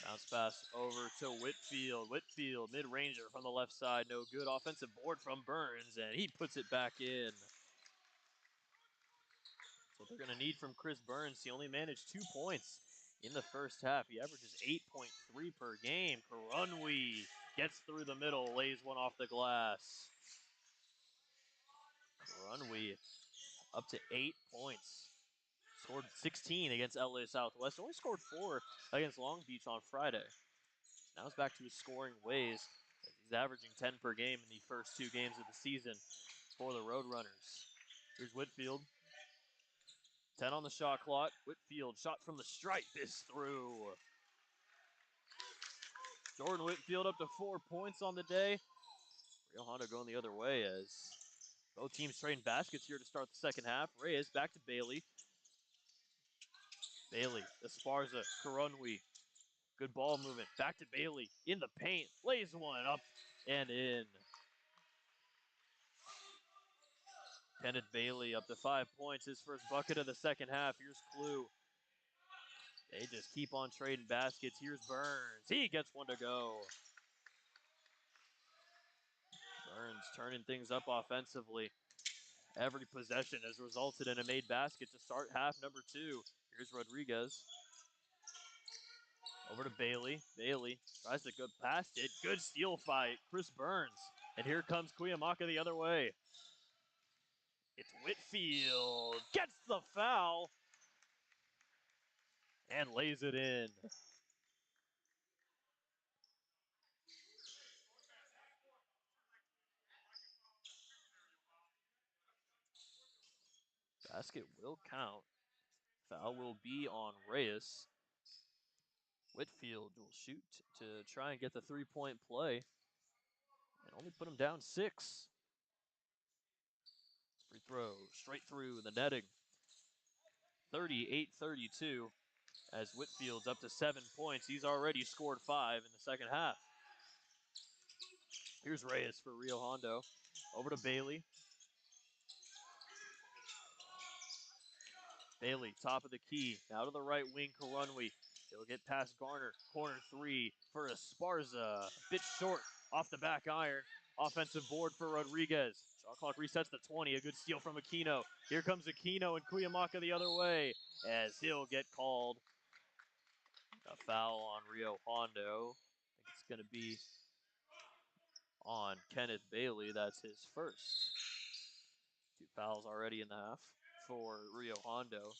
Bounce pass over to Whitfield. Whitfield, mid-ranger from the left side. No good. Offensive board from Burns, and he puts it back in. That's what they're going to need from Chris Burns. He only managed 2 points in the first half. He averages 8.3 per game. Karunwi gets through the middle, lays one off the glass. Karunwi up to 8 points. Scored 16 against LA Southwest. Only scored 4 against Long Beach on Friday. Now he's back to his scoring ways. He's averaging 10 per game in the first 2 games of the season for the Roadrunners. Here's Whitfield. 10 on the shot clock. Whitfield, shot from the stripe, is through. Jordan Whitfield up to 4 points on the day. Rio Hondo going the other way as both teams trading baskets here to start the second half. Reyes back to Bailey. Bailey, Esparza, Karunwi. Good ball movement. Back to Bailey in the paint. Lays one up and in. Kenneth Bailey up to 5 points. His first bucket of the second half. Here's Clue. They just keep on trading baskets. Here's Burns. He gets one to go. Burns turning things up offensively. Every possession has resulted in a made basket to start half number 2. Here's Rodriguez. Over to Bailey. Bailey tries to go past it. Good steal fight. Chris Burns. And here comes Cuyamaca the other way. It's Whitfield. Gets the foul. And lays it in. Basket will count. Foul will be on Reyes. Whitfield will shoot to try and get the 3-point play and only put him down 6. Free throw straight through the netting. 38-32 as Whitfield's up to 7 points. He's already scored 5 in the second half. Here's Reyes for Rio Hondo. Over to Bailey. Bailey, top of the key. Now to the right wing, Karunwi. He'll get past Garner. Corner 3 for Esparza. Bit short off the back iron. Offensive board for Rodriguez. Shot clock resets to 20. A good steal from Aquino. Here comes Aquino and Cuyamaca the other way as he'll get called. A foul on Rio Hondo. I think it's going to be on Kenneth Bailey. That's his first. 2 fouls already in the half for Rio Hondo.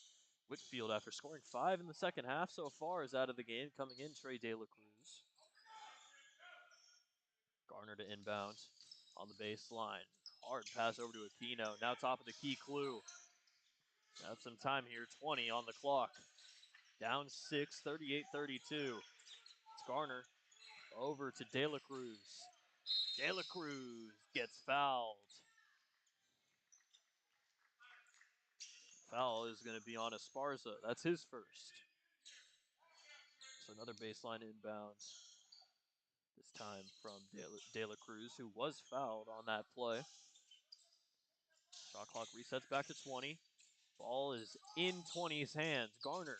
Whitfield, after scoring 5 in the second half so far, is out of the game. Coming in, Trey De La Cruz. Garner to inbound on the baseline. Hard pass over to Aquino. Now top of the key, Clue. Have some time here. 20 on the clock. Down 6, 38-32. It's Garner over to De La Cruz. De La Cruz gets fouled. Foul is going to be on Esparza. That's his first. So another baseline inbound. This time from De La Cruz, who was fouled on that play. Shot clock resets back to 20. Ball is in 20's hands. Garner.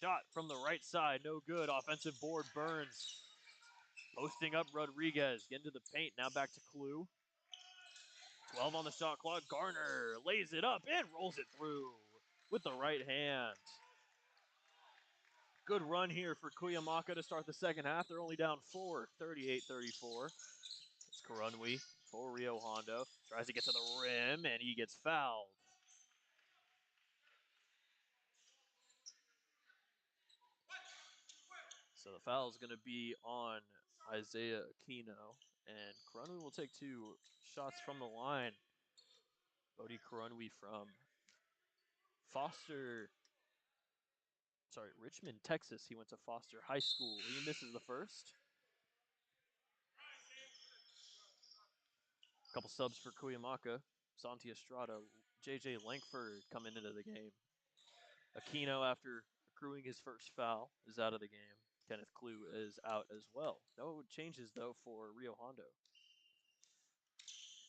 Shot from the right side. No good. Offensive board, Burns. Posting up Rodriguez. Get into the paint. Now back to Clue. 12 on the shot clock. Garner lays it up and rolls it through with the right hand. Good run here for Cuyamaca to start the second half. They're only down 4, 38-34. It's Karunwi for Rio Hondo. Tries to get to the rim, and he gets fouled. So the foul is going to be on Isaiah Aquino, and Karunwi will take 2 shots from the line. Bodie Karunwi from Richmond, Texas. He went to Foster High School. He misses the first. A couple subs for Cuyamaca. Santi Estrada, J.J. Langford coming into the game. Aquino, after accruing his first foul, is out of the game. Kenneth Clue is out as well. No changes, though, for Rio Hondo.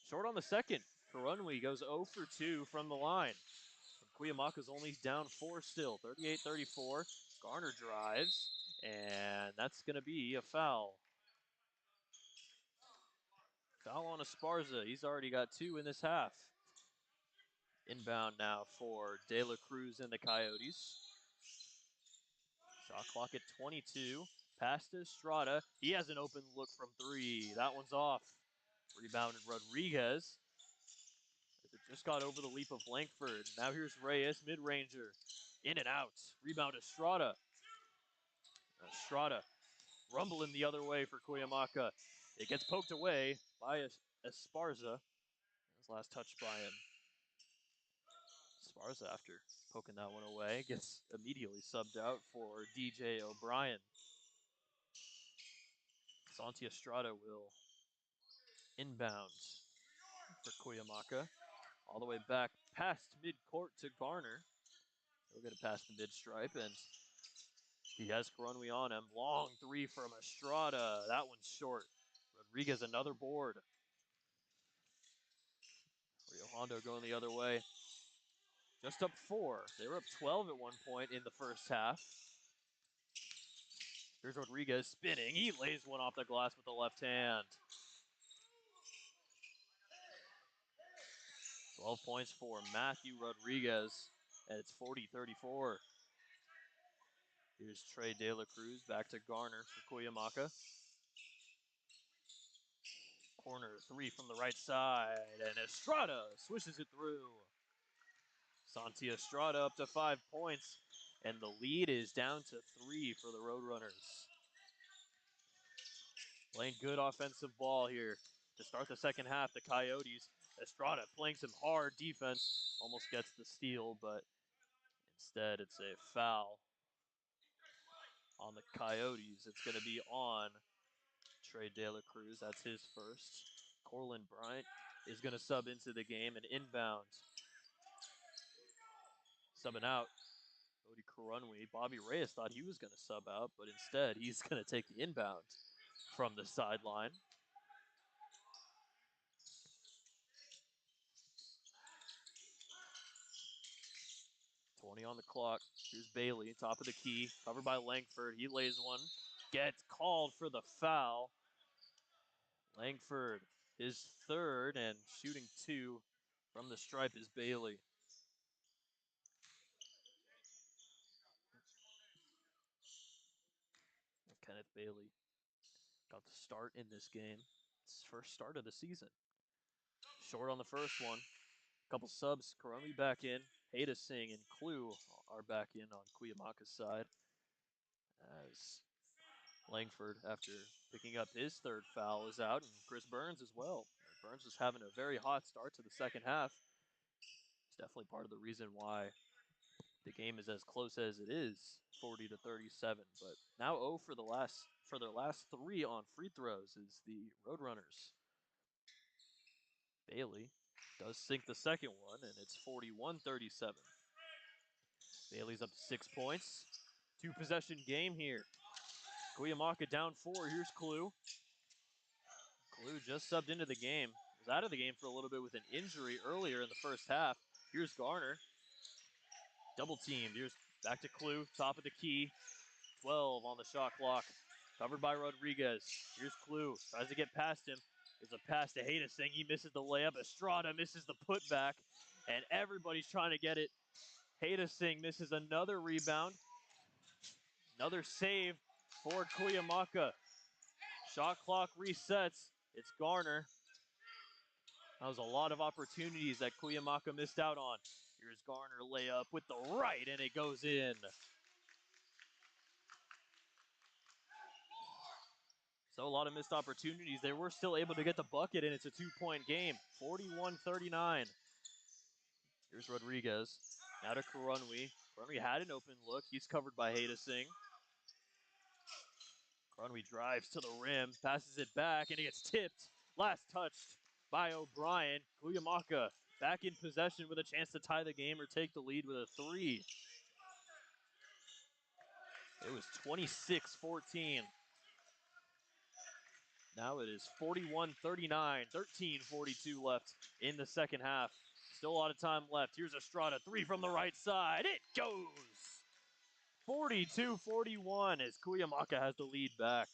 Short on the second. Karunwi goes 0 for 2 from the line. And Cuyamaca's only down 4 still, 38-34. Garner drives, and that's going to be a foul. Foul on Esparza. He's already got 2 in this half. Inbound now for De La Cruz and the Coyotes. Shot clock at 22. Pass to Estrada. He has an open look from 3. That one's off. Rebounded Rodriguez. It just got over the leap of Langford. Now here's Reyes, mid-ranger. In and out. Rebound Estrada. Estrada rumbling the other way for Cuyamaca. It gets poked away by Esparza. His last touch by him. Esparza, after poking that one away, gets immediately subbed out for DJ O'Brien. Santi Estrada will inbound for Cuyamaca. All the way back past midcourt to Garner. He'll get it past the mid-stripe, and he has Karunwi on him. Long 3 from Estrada. That one's short. Rodriguez, another board. Rio Hondo going the other way. Just up 4. They were up 12 at one point in the first half. Here's Rodriguez spinning. He lays one off the glass with the left hand. 12 points for Matthew Rodriguez, and it's 40-34. Here's Trey De La Cruz back to Garner for Cuyamaca. Corner 3 from the right side, and Estrada swishes it through. Santi Estrada up to 5 points, and the lead is down to 3 for the Roadrunners. Playing good offensive ball here to start the second half. The Coyotes, Estrada playing some hard defense, almost gets the steal, but instead it's a foul on the Coyotes. It's going to be on Trey De La Cruz. That's his first. Corlin Bryant is going to sub into the game and inbound. Subbing out, Bodie Karunwi. Bobby Reyes thought he was going to sub out, but instead he's going to take the inbound from the sideline. .20 on the clock. Here's Bailey, top of the key, covered by Langford. He lays one, gets called for the foul. Langford, his third, and shooting 2 from the stripe is Bailey. Kenneth Bailey got the start in this game. It's his first start of the season. Short on the first one. Couple subs. Karunwi back in. Hayda Singh and Clue are back in on Cuyamaca's side. As Langford, after picking up his third foul, is out, and Chris Burns as well. Burns is having a very hot start to the second half. It's definitely part of the reason why the game is as close as it is, 40-37. But now 0 for their last 3 on free throws is the Roadrunners. Bailey does sink the second one, and it's 41-37. Bailey's up to 6 points. 2-possession game here. Cuyamaca down 4. Here's Clue. Clue just subbed into the game. Was out of the game for a little bit with an injury earlier in the first half. Here's Garner. Double teamed. Here's back to Clue, top of the key. 12 on the shot clock. Covered by Rodriguez. Here's Clue. Tries to get past him. There's a pass to Hadesing. He misses the layup. Estrada misses the putback, and everybody's trying to get it. Hadesing misses another rebound. Another save for Cuyamaca. Shot clock resets. It's Garner. That was a lot of opportunities that Cuyamaca missed out on. Here's Garner layup with the right, and it goes in. So a lot of missed opportunities. They were still able to get the bucket, and it's a 2-point game, 41-39. Here's Rodriguez. Now to Karunwi. Karunwi had an open look. He's covered by Hadesing. Karunwi drives to the rim, passes it back, and it gets tipped. Last touched by O'Brien. Cuyamaca back in possession with a chance to tie the game or take the lead with a three. It was 26-14. Now it is 41-39, 13:42 left in the second half. Still a lot of time left. Here's Estrada, three from the right side. It goes! 42-41 as Cuyamaca has the lead back.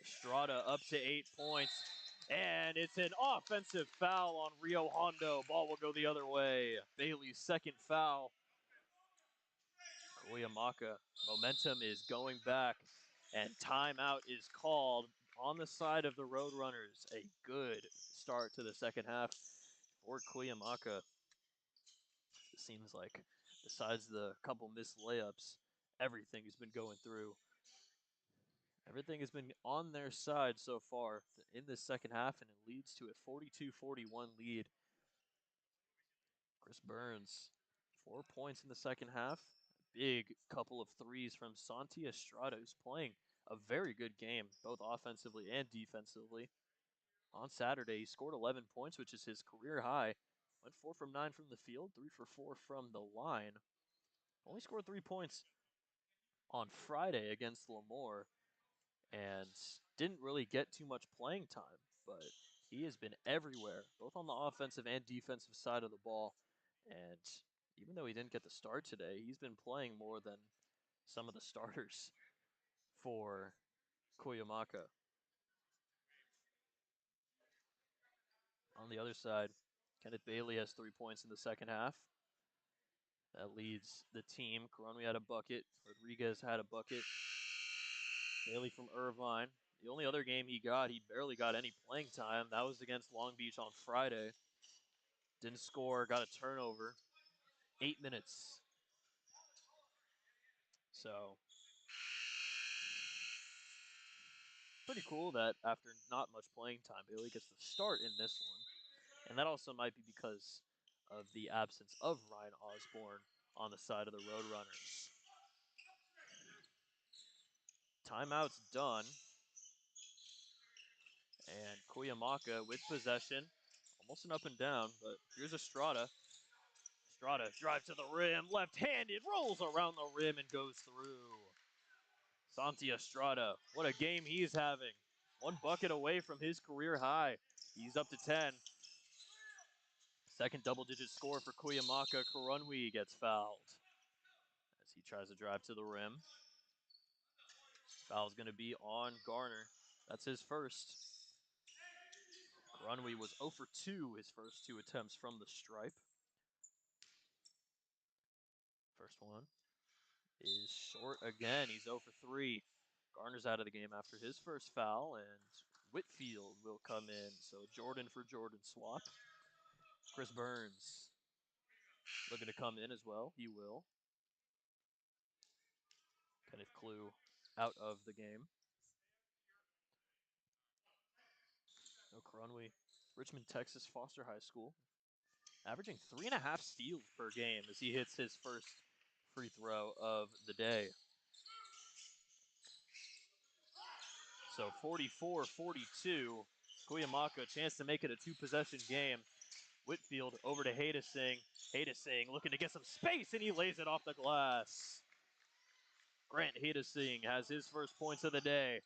Estrada up to 8 points. And it's an offensive foul on Rio Hondo. Ball will go the other way. Bailey's second foul. Cuyamaca, momentum is going back, and timeout is called on the side of the Roadrunners. A good start to the second half for Cuyamaca. It seems like, besides the couple missed layups, everything has been going through. Everything has been on their side so far in this second half, and it leads to a 42-41 lead. Chris Burns, 4 points in the second half. Big couple of threes from Santi Estrada, who's playing a very good game, both offensively and defensively. On Saturday, he scored 11 points, which is his career high. Went 4 from 9 from the field, 3 for 4 from the line. Only scored 3 points on Friday against Lemoore, and didn't really get too much playing time, but he has been everywhere, both on the offensive and defensive side of the ball. And even though he didn't get the start today, he's been playing more than some of the starters for Cuyamaca. On the other side, Kenneth Bailey has 3 points in the second half. That leads the team. Karunwi had a bucket. Rodriguez had a bucket. Bailey from Irvine. The only other game he barely got any playing time. That was against Long Beach on Friday. Didn't score, got a turnover. 8 minutes. So, pretty cool that after not much playing time, Bailey gets to start in this one. And that also might be because of the absence of Ryan Osborne on the side of the Roadrunners. Timeout's done. And Cuyamaca with possession. Almost an up and down, but here's Estrada. Estrada drives to the rim, left-handed, rolls around the rim and goes through. Santi Estrada, what a game he's having. 1 bucket away from his career high. He's up to 10. Second double-digit score for Cuyamaca. Karunwi gets fouled as he tries to drive to the rim. Foul's going to be on Garner. That's his first. Karunwi was 0 for 2 his first 2 attempts from the stripe. First one is short again. He's 0 for 3. Garner's out of the game after his first foul, and Whitfield will come in. So Jordan for Jordan swap. Chris Burns looking to come in as well. He will. Kenneth Clue out of the game. No Karunwi. Richmond, Texas Foster High School. Averaging 3.5 steals per game as he hits his first free throw of the day. So 44-42. Cuyamaca, chance to make it a 2-possession game. Whitfield over to Hadesing. Hadesing looking to get some space, and he lays it off the glass. Grant Hadesing has his first points of the day.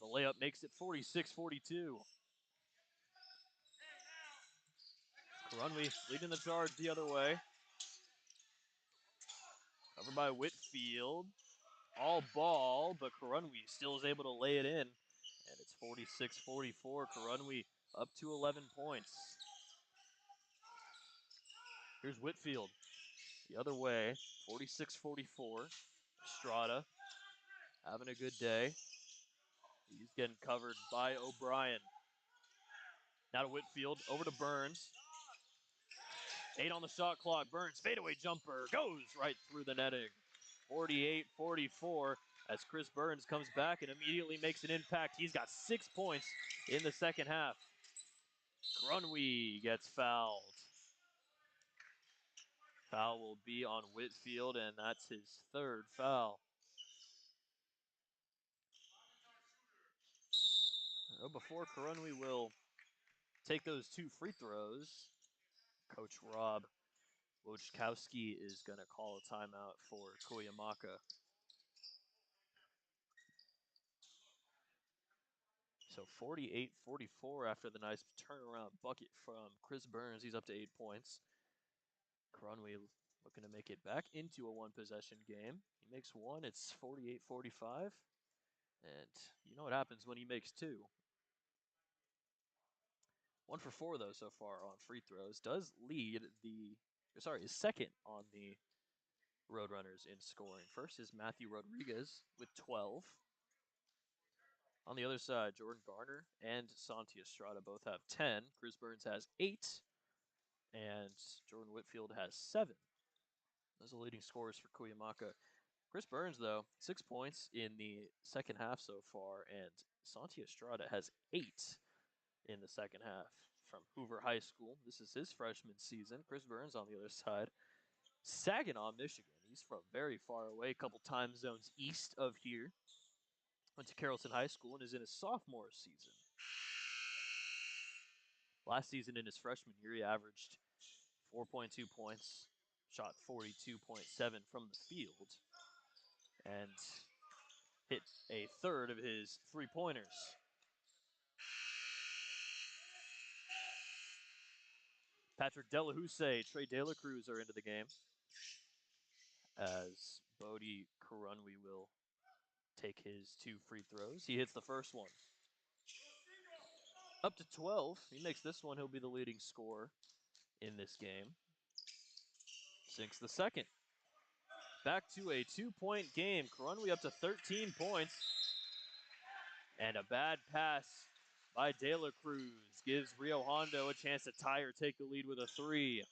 The layup makes it 46-42. Karunwi leading the charge the other way. Covered by Whitfield. all ball, but Karunwi still is able to lay it in. And it's 46-44. Karunwi up to 11 points. Here's Whitfield. The other way, 46-44. Estrada having a good day. He's getting covered by O'Brien. Now to Whitfield, over to Burns. 8 on the shot clock. Burns, fadeaway jumper, goes right through the netting. 48-44 as Chris Burns comes back and immediately makes an impact. He's got 6 points in the second half. Grunwee gets fouled. Foul will be on Whitfield, and that's his third foul. Before Karunwi will take those 2 free throws, Coach Rob Wojciechowski is going to call a timeout for Cuyamaca. So 48-44 after the nice turnaround bucket from Chris Burns. He's up to 8 points. Karunwi looking to make it back into a one-possession game. He makes one, it's 48-45. And you know what happens when he makes 2. 1 for 4, though, so far on free throws. Does lead is second on the Roadrunners in scoring. First is Matthew Rodriguez with 12. On the other side, Jordan Garner and Santi Estrada both have 10. Chris Burns has 8. And Jordan Whitfield has 7. Those are the leading scorers for Cuyamaca. Chris Burns, though, 6 points in the second half so far, and Santi Estrada has 8 in the second half from Hoover High School. This is his freshman season. Chris Burns on the other side. Saginaw, Michigan. He's from very far away, a couple time zones east of here. Went to Carrollton High School and is in his sophomore season. Last season in his freshman year, he averaged 4.2 points, shot 42.7 from the field, and hit a third of his three-pointers. Patrick Delahousse, Trey De La Cruz are into the game as Bodie Karunwi will take his 2 free throws. He hits the first one. Up to 12. He makes this one. He'll be the leading scorer in this game. Sinks the second. Back to a 2-point game. Karunwi up to 13 points. And a bad pass by De La Cruz gives Rio Hondo a chance to tie or take the lead with a 3.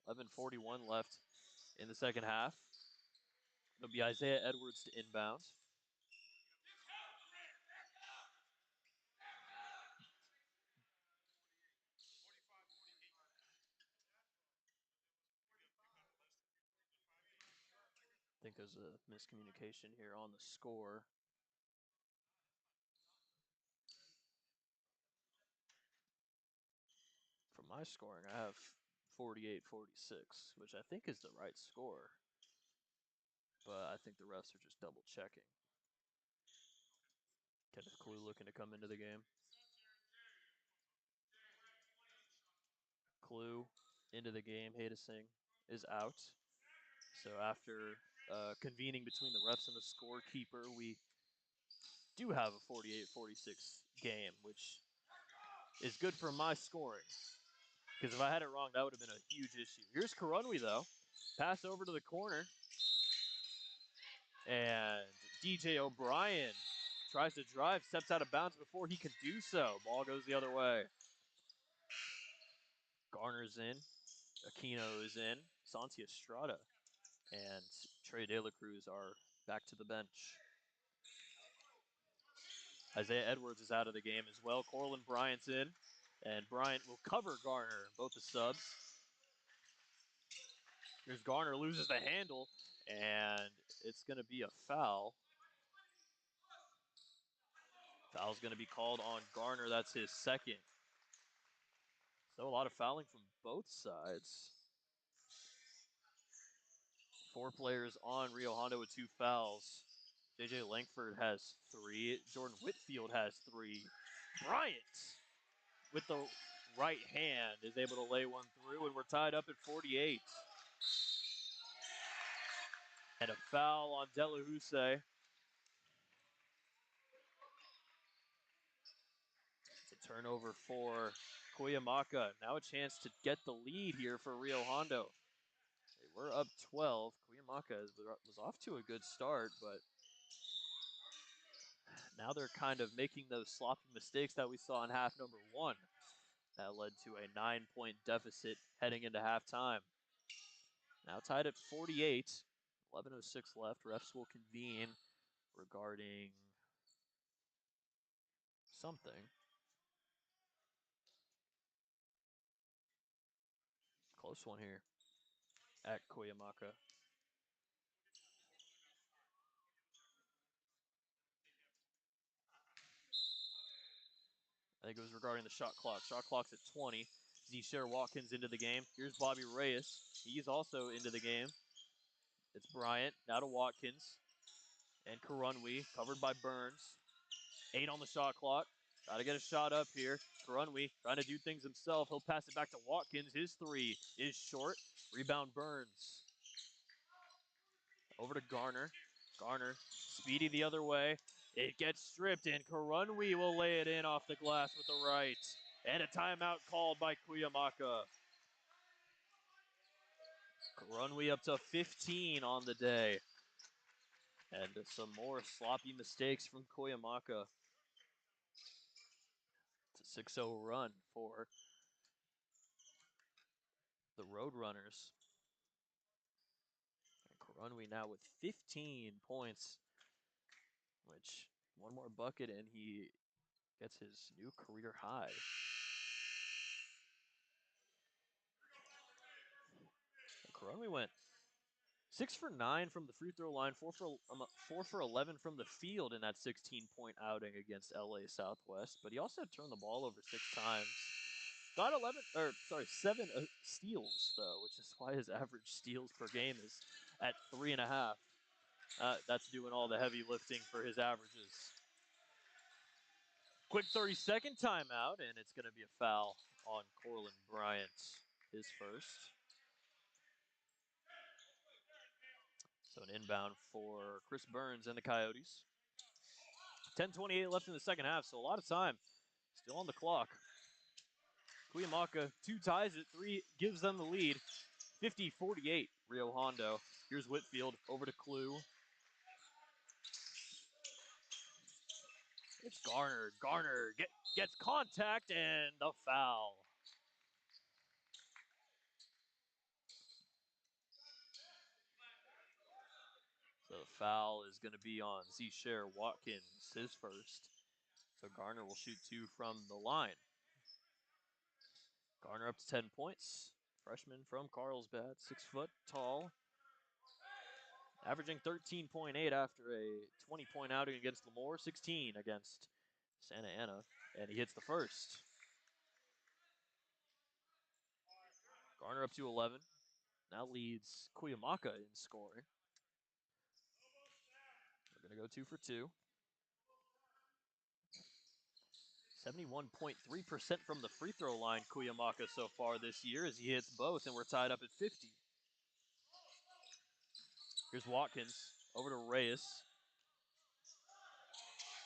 11:41 left in the second half. It'll be Isaiah Edwards to inbound. I think there's a miscommunication here on the score. For my scoring, I have 48-46, which I think is the right score. But I think the refs are just double checking. Kenneth Clue looking to come into the game. Clue into the game. Hadesing is out. So after convening between the refs and the scorekeeper, we do have a 48-46 game, which is good for my scoring. Because if I had it wrong, that would have been a huge issue. Here's Karunwi, though. Pass over to the corner. And DJ O'Brien tries to drive, steps out of bounds before he can do so. Ball goes the other way. Garner's in. Aquino is in. Santi Estrada and Trey De La Cruz are back to the bench. Isaiah Edwards is out of the game as well. Corlin Bryant's in. And Bryant will cover Garner, both the subs. Here's Garner, loses the handle, and it's going to be a foul. Foul's going to be called on Garner. That's his second. So a lot of fouling from both sides. 4 players on Rio Hondo with 2 fouls. JJ Langford has 3. Jordan Whitfield has 3. Bryant, with the right hand, is able to lay one through, and we're tied up at 48. And a foul on Delahousse. It's a turnover for Cuyamaca. Now a chance to get the lead here for Rio Hondo. They were up 12. Cuyamaca was off to a good start, but now they're kind of making those sloppy mistakes that we saw in half number one. That led to a 9-point deficit heading into halftime. Now tied at 48. 11:06 left. Refs will convene regarding something. Close one here at Cuyamaca. I think it was regarding the shot clock. Shot clock's at 20. Zisher Watkins into the game. Here's Bobby Reyes. He's also into the game. It's Bryant. Now to Watkins. And Karunwi, covered by Burns. 8 on the shot clock. Got to get a shot up here. Karunwi trying to do things himself. He'll pass it back to Watkins. His three is short. Rebound Burns. Over to Garner. Garner speeding the other way. It gets stripped, and Karunwi will lay it in off the glass with the right. And a timeout called by Cuyamaca. Karunwi up to 15 on the day. And some more sloppy mistakes from Cuyamaca. It's a 6-0 run for the Roadrunners. And Karunwi now with 15 points, which one more bucket and he gets his new career high. Karunwi went 6 for 9 from the free throw line, 4 for 11 from the field in that 16-point outing against LA Southwest. But he also turned the ball over 6 times. Got 7 steals though, which is why his average steals per game is at 3.5. That's doing all the heavy lifting for his averages. Quick 30-second timeout, and it's going to be a foul on Corlin Bryant, his first. So an inbound for Chris Burns and the Coyotes. 10:28 left in the second half, so a lot of time still on the clock. Cuyamaca 2 ties it, 3 gives them the lead. 50-48, Rio Hondo. Here's Whitfield over to Clue. It's Garner. Garner gets contact and the foul. So the foul is going to be on Zisher Watkins, his first. So Garner will shoot 2 from the line. Garner up to 10 points. Freshman from Carlsbad, 6 foot tall. Averaging 13.8 after a 20-point outing against Lemoore, 16 against Santa Ana. And he hits the first. Garner up to 11. Now leads Cuyamaca in scoring. We're going to go 2 for 2. 71.3% from the free throw line, Cuyamaca so far this year as he hits both, and we're tied up at 50. Here's Watkins over to Reyes.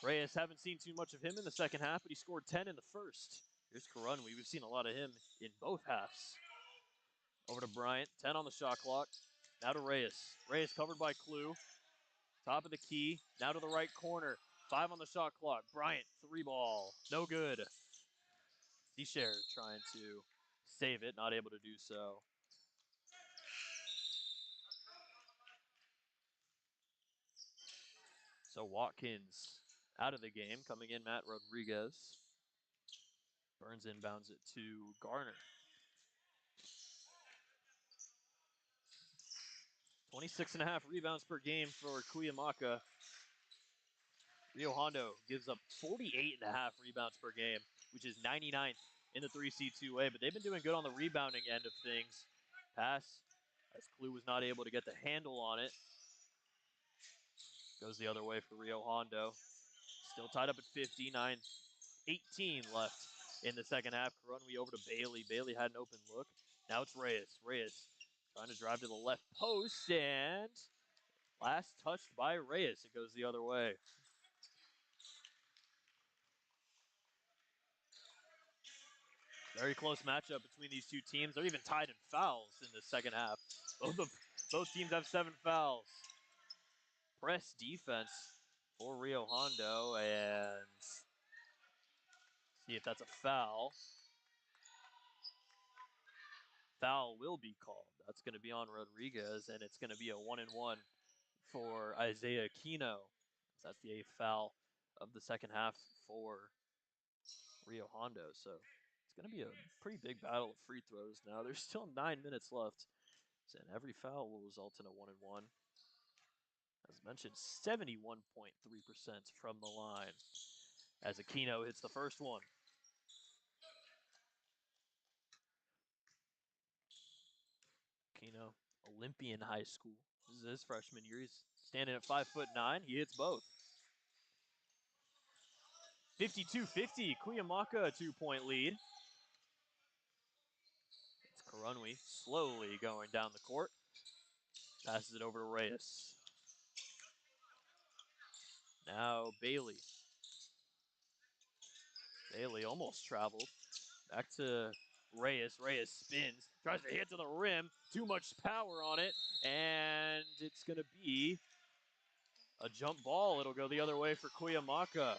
Reyes, haven't seen too much of him in the second half, but he scored 10 in the first. Here's Karunwi. We've seen a lot of him in both halves. Over to Bryant. 10 on the shot clock. Now to Reyes. Reyes covered by Clue. Top of the key. Now to the right corner. 5 on the shot clock. Bryant, 3 ball. No good. Zisher trying to save it. Not able to do so. So Watkins out of the game. Coming in, Matt Rodriguez. Burns inbounds it to Garner. 26.5 rebounds per game for Cuyamaca. Rio Hondo gives up 48.5 rebounds per game, which is 99th in the 3C2A, but they've been doing good on the rebounding end of things. Pass, as Clue was not able to get the handle on it. Goes the other way for Rio Hondo. Still tied up at 59, 18 left in the second half. Karunwi over to Bailey. Bailey had an open look. Now it's Reyes. Reyes trying to drive to the left post, and Last touched by Reyes. It goes the other way. Very close matchup between these two teams. They're even tied in fouls in the second half. Both teams have 7 fouls. Press defense for Rio Hondo, and see if that's a foul. Foul will be called. That's going to be on Rodriguez, and it's going to be a 1-1 for Isaiah Aquino. That's the 8th foul of the second half for Rio Hondo. So it's going to be a pretty big battle of free throws now. There's still 9 minutes left, and every foul will result in a 1-1. As mentioned, 71.3% from the line as Aquino hits the first one. Aquino, Olympian High School. This is his freshman year. He's standing at 5'9". He hits both. 52-50, Cuyamaca, a 2-point lead. It's Karunwi slowly going down the court. Passes it over to Reyes. Now Bailey. Bailey almost traveled. Back to Reyes. Reyes spins. Tries to hit to the rim. Too much power on it. And it's going to be a jump ball. It'll go the other way for Cuyamaca.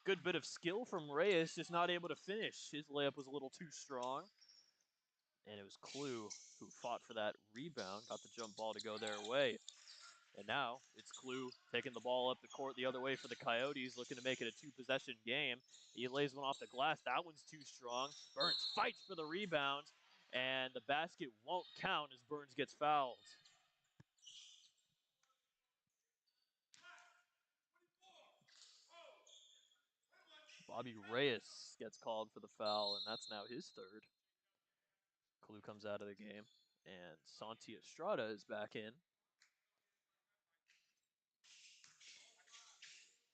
Good bit of skill from Reyes, just not able to finish. His layup was a little too strong. And it was Clue who fought for that rebound. Got the jump ball to go their way. And now it's Clue taking the ball up the court the other way for the Coyotes, looking to make it a 2-possession game. He lays one off the glass. That one's too strong. Burns fights for the rebound, and the basket won't count as Burns gets fouled. Bobby Reyes gets called for the foul, and that's now his third. Clue comes out of the game, and Santi Estrada is back in.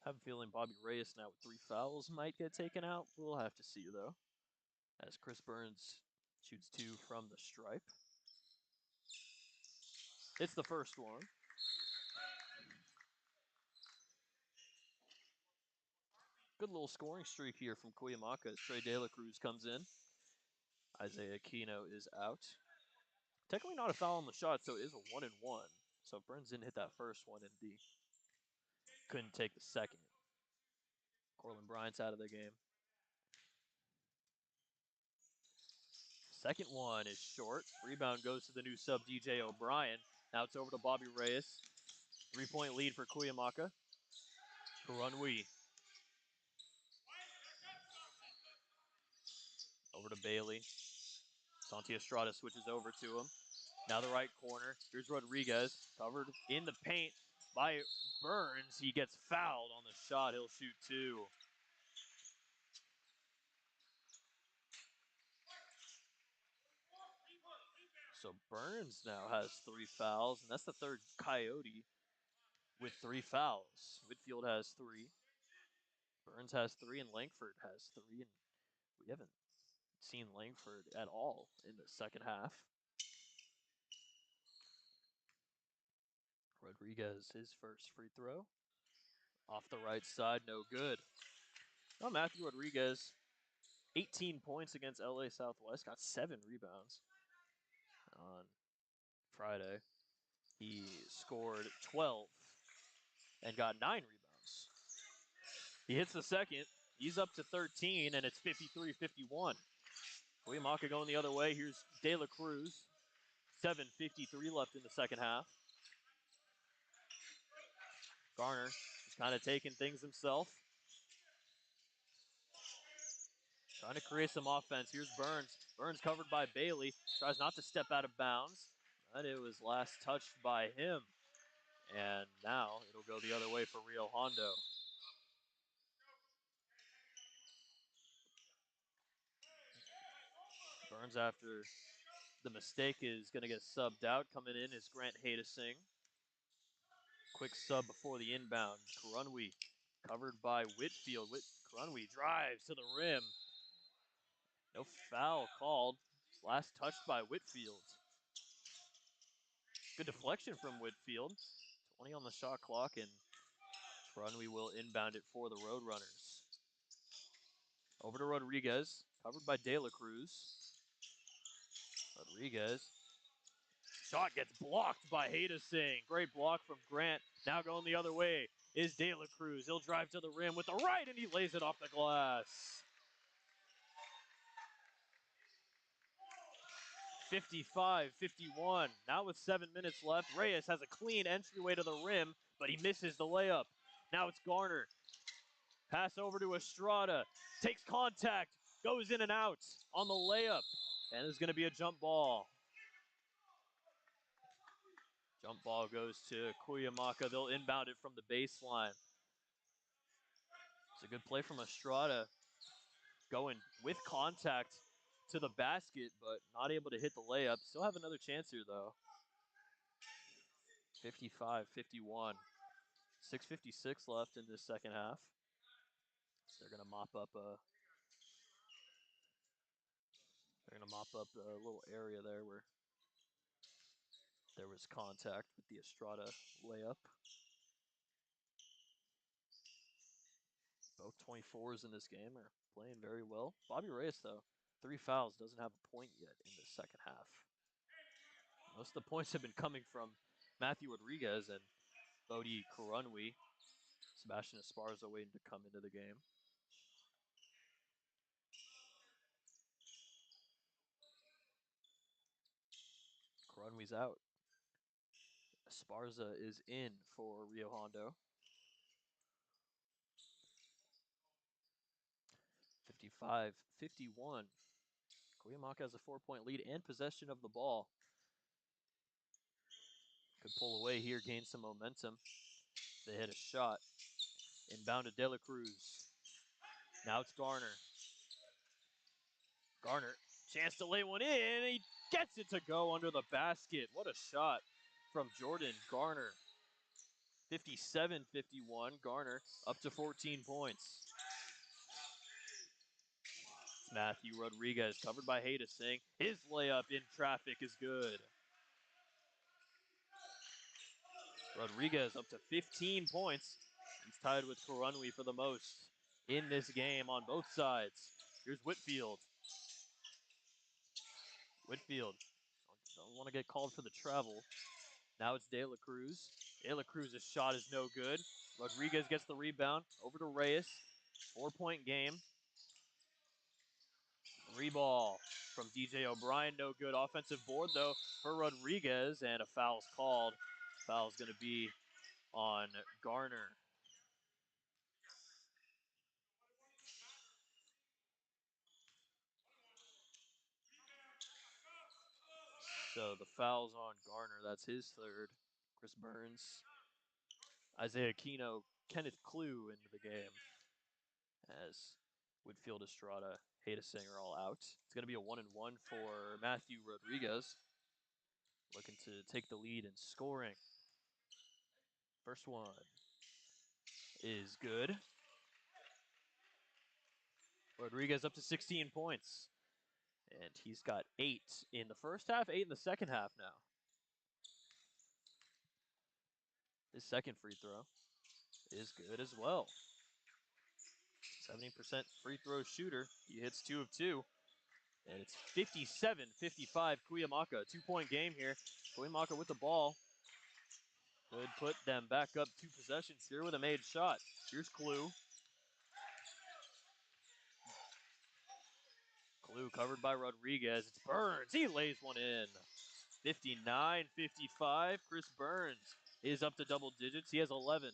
I have a feeling Bobby Reyes now with 3 fouls might get taken out. We'll have to see, though, as Chris Burns shoots 2 from the stripe. It's the first one. Good little scoring streak here from Cuyamaca as Trey De La Cruz comes in. Isaiah Aquino is out. Technically not a foul on the shot, so it is a 1-1. So Burns didn't hit that first one, and D couldn't take the second. Corlin Bryant's out of the game. Second one is short. Rebound goes to the new sub, DJ O'Brien. Now it's over to Bobby Reyes. 3-point lead for Cuyamaca. Karunwi. Over to Bailey. Santi Estrada switches over to him. Now the right corner. Here's Rodriguez. Covered in the paint by Burns. He gets fouled on the shot. He'll shoot 2. So Burns now has 3 fouls, and that's the third Coyote with 3 fouls. Whitfield has 3. Burns has 3, and Langford has 3. And we haven't seen Langford at all in the second half. Rodriguez, his first free throw. Off the right side, no good. Oh, Matthew Rodriguez, 18 points against LA Southwest, got 7 rebounds on Friday. He scored 12 and got 9 rebounds. He hits the second. He's up to 13, and it's 53-51. Cuyamaca going the other way. Here's De La Cruz. 7:53 left in the second half. Garner is kind of taking things himself. Trying to create some offense. Here's Burns. Burns covered by Bailey. Tries not to step out of bounds. But it was last touched by him. And now it'll go the other way for Rio Hondo. Burns, after the mistake, is going to get subbed out. Coming in is Grant Hadesing. Quick sub before the inbound. Karunwi covered by Whitfield. Karunwi drives to the rim. No foul called. Last touched by Whitfield. Good deflection from Whitfield. 20 on the shot clock, and Runway will inbound it for the Roadrunners. Over to Rodriguez, covered by De La Cruz. Rodriguez. Shot gets blocked by Hadasing. Great block from Grant. Now going the other way is De La Cruz. He'll drive to the rim with the right, and he lays it off the glass. 55-51. Now with 7 minutes left, Reyes has a clean entryway to the rim, but he misses the layup. Now it's Garner. Pass over to Estrada. Takes contact. Goes in and out on the layup. And there's going to be a jump ball. Jump ball goes to Cuyamaca. They'll inbound it from the baseline. It's a good play from Estrada. Going with contact to the basket, but not able to hit the layup. Still have another chance here, though. 55-51. 6:56 left in this second half. So they're gonna mop up a little area there where there was contact with the Estrada layup. Both 24s in this game are playing very well. Bobby Reyes, though, 3 fouls, doesn't have a point yet in the second half. Most of the points have been coming from Matthew Rodriguez and Bodie Karunwi. Sebastian Esparza waiting to come into the game. Karunwi's out. Esparza is in for Rio Hondo. 55-51. Cuyamaca has a 4-point lead and possession of the ball. Could pull away here, gain some momentum. They hit a shot. Inbound to De La Cruz. Now it's Garner. Garner, chance to lay one in. He gets it to go under the basket. What a shot from Jordan Garner. 57-51. Garner up to 14 points. Matthew Rodriguez covered by Hadasing. His layup in traffic is good. Rodriguez up to 15 points. He's tied with Karunwi for the most in this game on both sides. Here's Whitfield. Whitfield don't want to get called for the travel. Now it's De La Cruz. De La Cruz's shot is no good. Rodriguez gets the rebound. Over to Reyes. 4-point game. 3 ball from DJ O'Brien. No good. Offensive board, though, for Rodriguez, and a foul's called. Foul's going to be on Garner. So the foul's on Garner. That's his third. Chris Burns, Isaiah Keno, Kenneth Clue into the game as Whitfield, Estrada, Hadasing are all out. It's going to be a 1-and-1 for Matthew Rodriguez, looking to take the lead in scoring. First one is good. Rodriguez up to 16 points. And he's got 8 in the first half, 8 in the second half now. His second free throw is good as well. 70% free throw shooter. He hits 2 of 2. And it's 57-55 Cuyamaca. 2-point game here. Cuyamaca with the ball. Could put them back up 2 possessions here with a made shot. Here's Clue. Clue covered by Rodriguez. It's Burns. He lays one in. 59-55. Chris Burns is up to double digits. He has 11.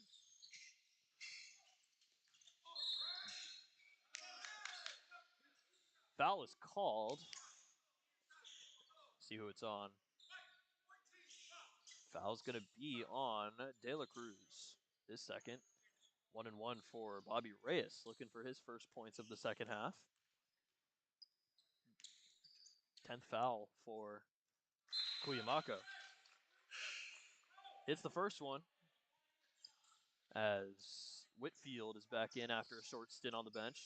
Foul is called. See who it's on. Foul's going to be on De La Cruz. His second. 1-and-1 for Bobby Reyes, looking for his first points of the second half. 10th foul for Cuyamaca. Hits the first one as Whitfield is back in after a short stint on the bench.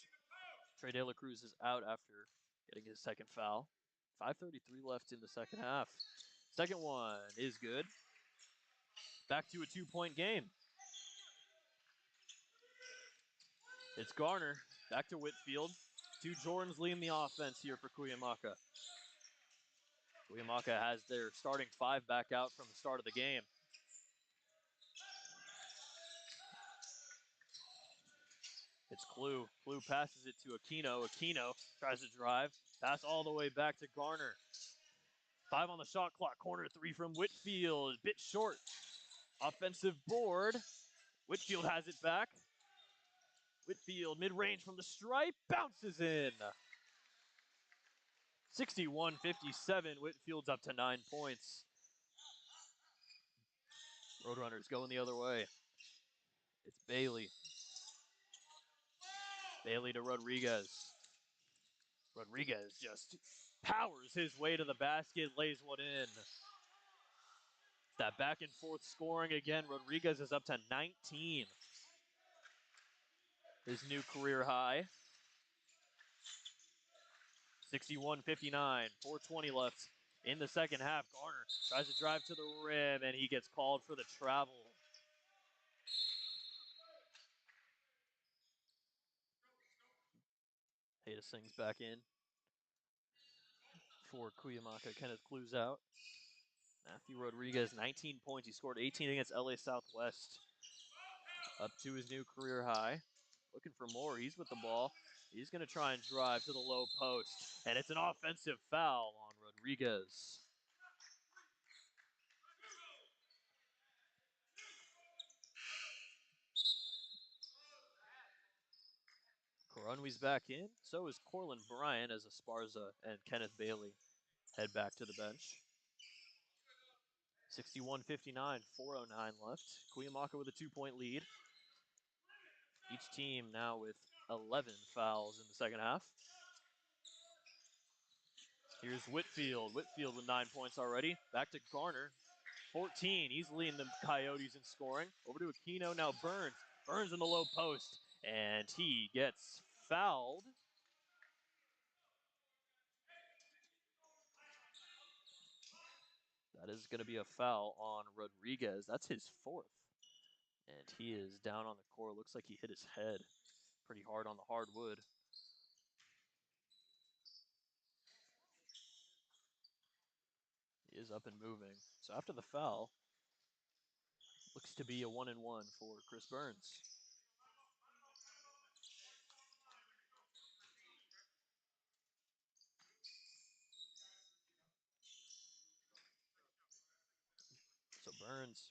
Trey De La Cruz is out after getting his second foul. 5:33 left in the second half. Second one is good. Back to a 2-point game. It's Garner. Back to Whitfield. Two Jordans leading the offense here for Cuyamaca. Cuyamaca has their starting five back out from the start of the game. It's Clue. Clue passes it to Aquino. Aquino tries to drive. Pass all the way back to Garner. 5 on the shot clock. Corner 3 from Whitfield. Bit short. Offensive board. Whitfield has it back. Whitfield mid-range from the stripe. Bounces in. 61-57. Whitfield's up to 9 points. Roadrunners going the other way. It's Bailey. Bailey to Rodriguez. Rodriguez just powers his way to the basket, lays one in. That back and forth scoring again. Rodriguez is up to 19. His new career high. 61-59, 4:20 left in the second half. Garner tries to drive to the rim, and he gets called for the travel. Hayda sings back in for Cuyamaca. Kenneth Clues out. Matthew Rodriguez, 19 points. He scored 18 against LA Southwest. Up to his new career high. Looking for more. He's with the ball. He's going to try and drive to the low post. And it's an offensive foul on Rodriguez. Corunwi's back in. So is Corlin Bryant as Esparza and Kenneth Bailey head back to the bench. 61-59, 4:09 left. Cuyamaca with a 2-point lead. Each team now with 11 fouls in the second half. Here's Whitfield. Whitfield with 9 points already. Back to Garner. 14. He's leading the Coyotes in scoring. Over to Aquino. Now Burns. Burns in the low post. And he gets fouled. That is going to be a foul on Rodriguez. That's his fourth. And he is down on the court. Looks like he hit his head pretty hard on the hardwood. He is up and moving. So after the foul, looks to be a 1-1 for Chris Burns. So Burns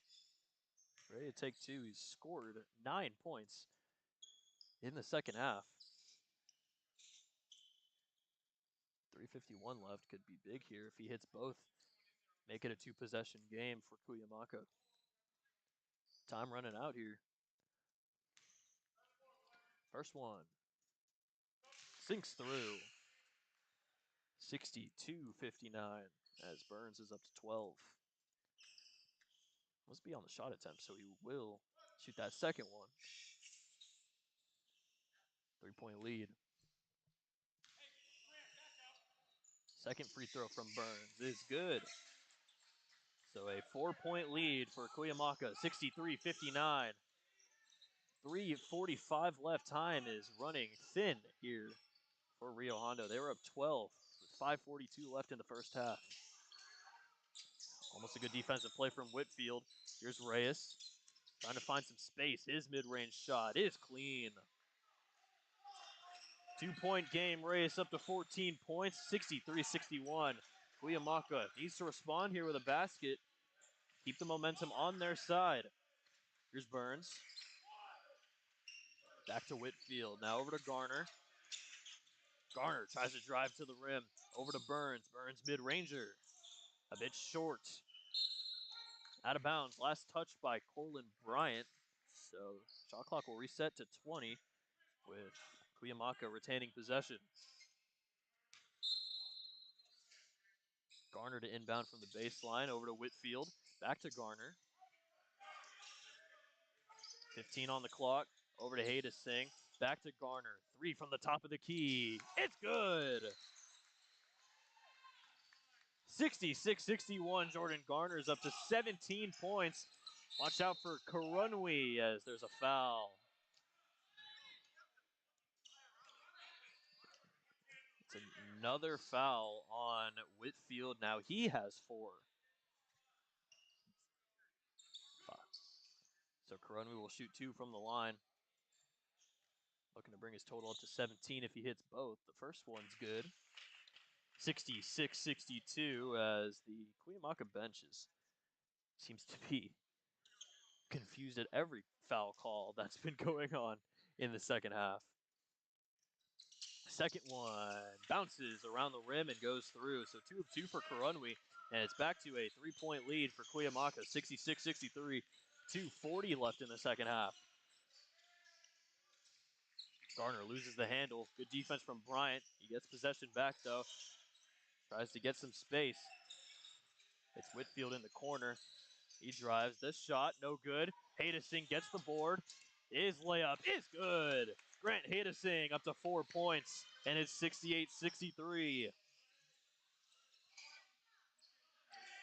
ready to take two. He's scored 9 points in the second half. 3:51 left. Could be big here if he hits both. Make it a 2-possession game for Cuyamaca. Time running out here. First one. Sinks through. 62-59 as Burns is up to 12. Must be on the shot attempt, so he will shoot that second one. 3-point lead. Second free throw from Burns is good. So a 4-point lead for Cuyamaca, 63-59. 3:45 left. Time is running thin here for Rio Hondo. They were up 12 with 5:42 left in the first half. Almost a good defensive play from Whitfield. Here's Reyes trying to find some space. His mid-range shot is clean. 2-point game. Reyes up to 14 points, 63-61. Cuyamaca needs to respond here with a basket. Keep the momentum on their side. Here's Burns. Back to Whitfield. Now over to Garner. Garner tries to drive to the rim. Over to Burns. Burns mid-ranger. A bit short. Out of bounds. Last touch by Corlin Bryant. So shot clock will reset to 20 with Cuyamaca retaining possession. Garner to inbound from the baseline. Over to Whitfield. Back to Garner. 15 on the clock. Over to Hayda Singh. Back to Garner. 3 from the top of the key. It's good. 66-61, Jordan Garner's up to 17 points. Watch out for Karunwi as there's a foul. It's another foul on Whitfield. Now he has 4. So Karunwi will shoot 2 from the line. Looking to bring his total up to 17 if he hits both. The first one's good. 66-62 as the Cuyamaca benches seems to be confused at every foul call that's been going on in the second half. Second one bounces around the rim and goes through. So 2 of 2 for Karunwi, and it's back to a 3-point lead for Cuyamaca, 66-63. 2:40 left in the second half. Garner loses the handle. Good defense from Bryant. He gets possession back, though. Tries to get some space. It's Whitfield in the corner. He drives. This shot, no good. Hadesing gets the board. His layup is good. Grant Hadesing up to 4 points, and it's 68-63.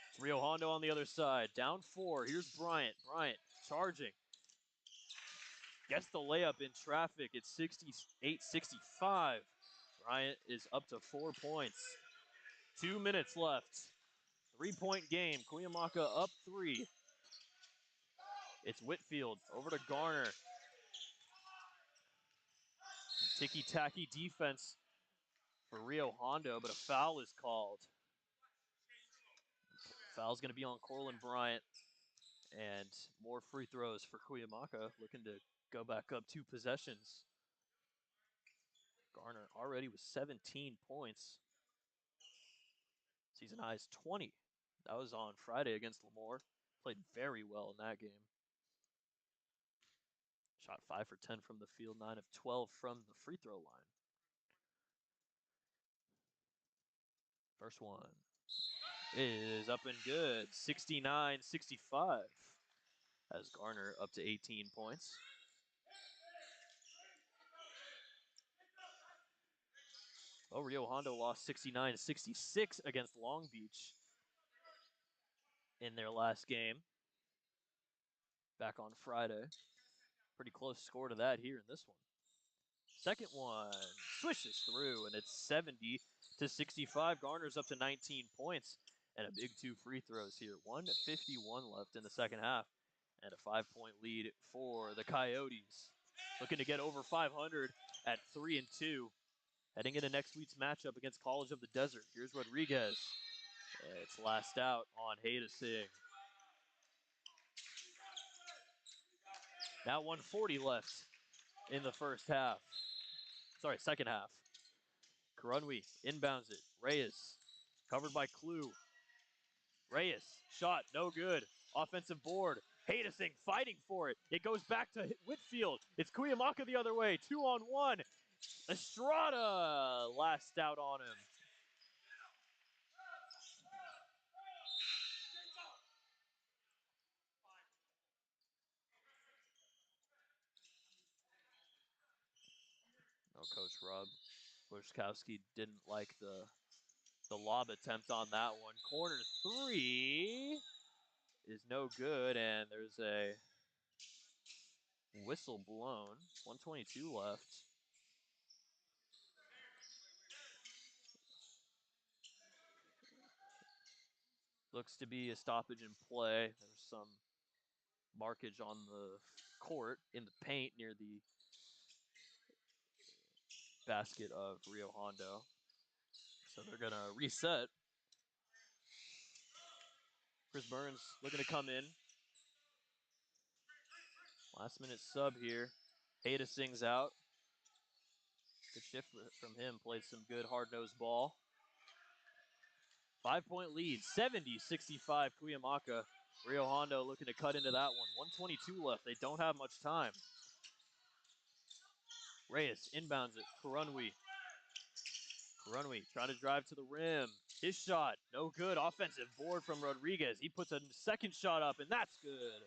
It's Rio Hondo on the other side. Down 4. Here's Bryant. Bryant charging. Gets the layup in traffic. It's 68-65. Bryant is up to 4 points. 2 minutes left. 3-point game. Cuyamaca up 3. It's Whitfield over to Garner. Ticky-tacky defense for Rio Hondo, but a foul is called. Foul's going to be on Corlin Bryant. And more free throws for Cuyamaca, looking to go back up 2 possessions. Garner already with 17 points. Season high is 20. That was on Friday against Lemoore. Played very well in that game. Shot 5 for 10 from the field, 9 of 12 from the free throw line. First one is up and good, 69-65. Has Garner up to 18 points. Oh, Rio Hondo lost 69-66 against Long Beach in their last game back on Friday. Pretty close score to that here in this one. Second one swishes through, and it's 70-65. Garner's up to 19 points and a big 2 free throws here. 1:51 left in the second half, and a 5-point lead for the Coyotes. Looking to get over 500 at 3-2. Heading into next week's matchup against College of the Desert. Here's Rodriguez. It's last out on Hadesing. Now 1:40 left in the first half. Sorry, second half. Karunwi inbounds it. Reyes covered by Clue. Reyes shot, no good. Offensive board. Hadesing fighting for it. It goes back to Whitfield. It's Cuyamaca the other way. 2-on-1. Estrada last out on him. No, Coach Rob Bushkowski didn't like the lob attempt on that one. Corner 3 is no good, and there's a whistle blown. 1:22 left. Looks to be a stoppage in play. There's some markage on the court in the paint near the basket of Rio Hondo. So they're going to reset. Chris Burns looking to come in. Last minute sub here. Hadesing's out. Good shift from him. Played some good hard-nosed ball. 5-point lead, 70-65 Cuyamaca. Rio Hondo looking to cut into that one. 1:22 left. They don't have much time. Reyes inbounds it. Karunwi trying to drive to the rim. His shot, no good. Offensive board from Rodriguez. He puts a second shot up, and that's good.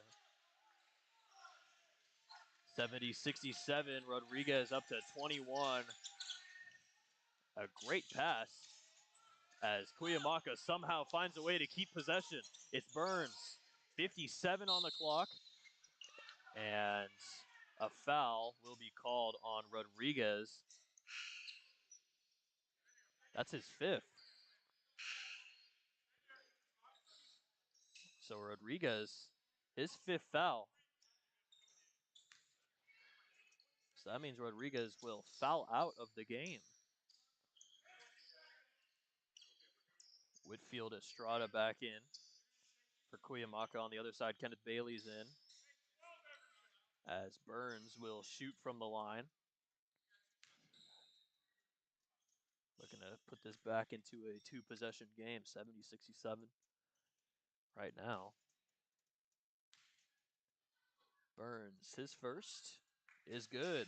70-67. Rodriguez up to 21. A great pass as Cuyamaca somehow finds a way to keep possession. It's Burns, 57 on the clock, and a foul will be called on Rodriguez. That's his fifth. So Rodriguez, his fifth foul. So that means Rodriguez will foul out of the game. Whitfield Estrada back in for Cuyamaca. On the other side, Kenneth Bailey's in, as Burns will shoot from the line. Looking to put this back into a two-possession game, 70-67 right now. Burns, his first is good.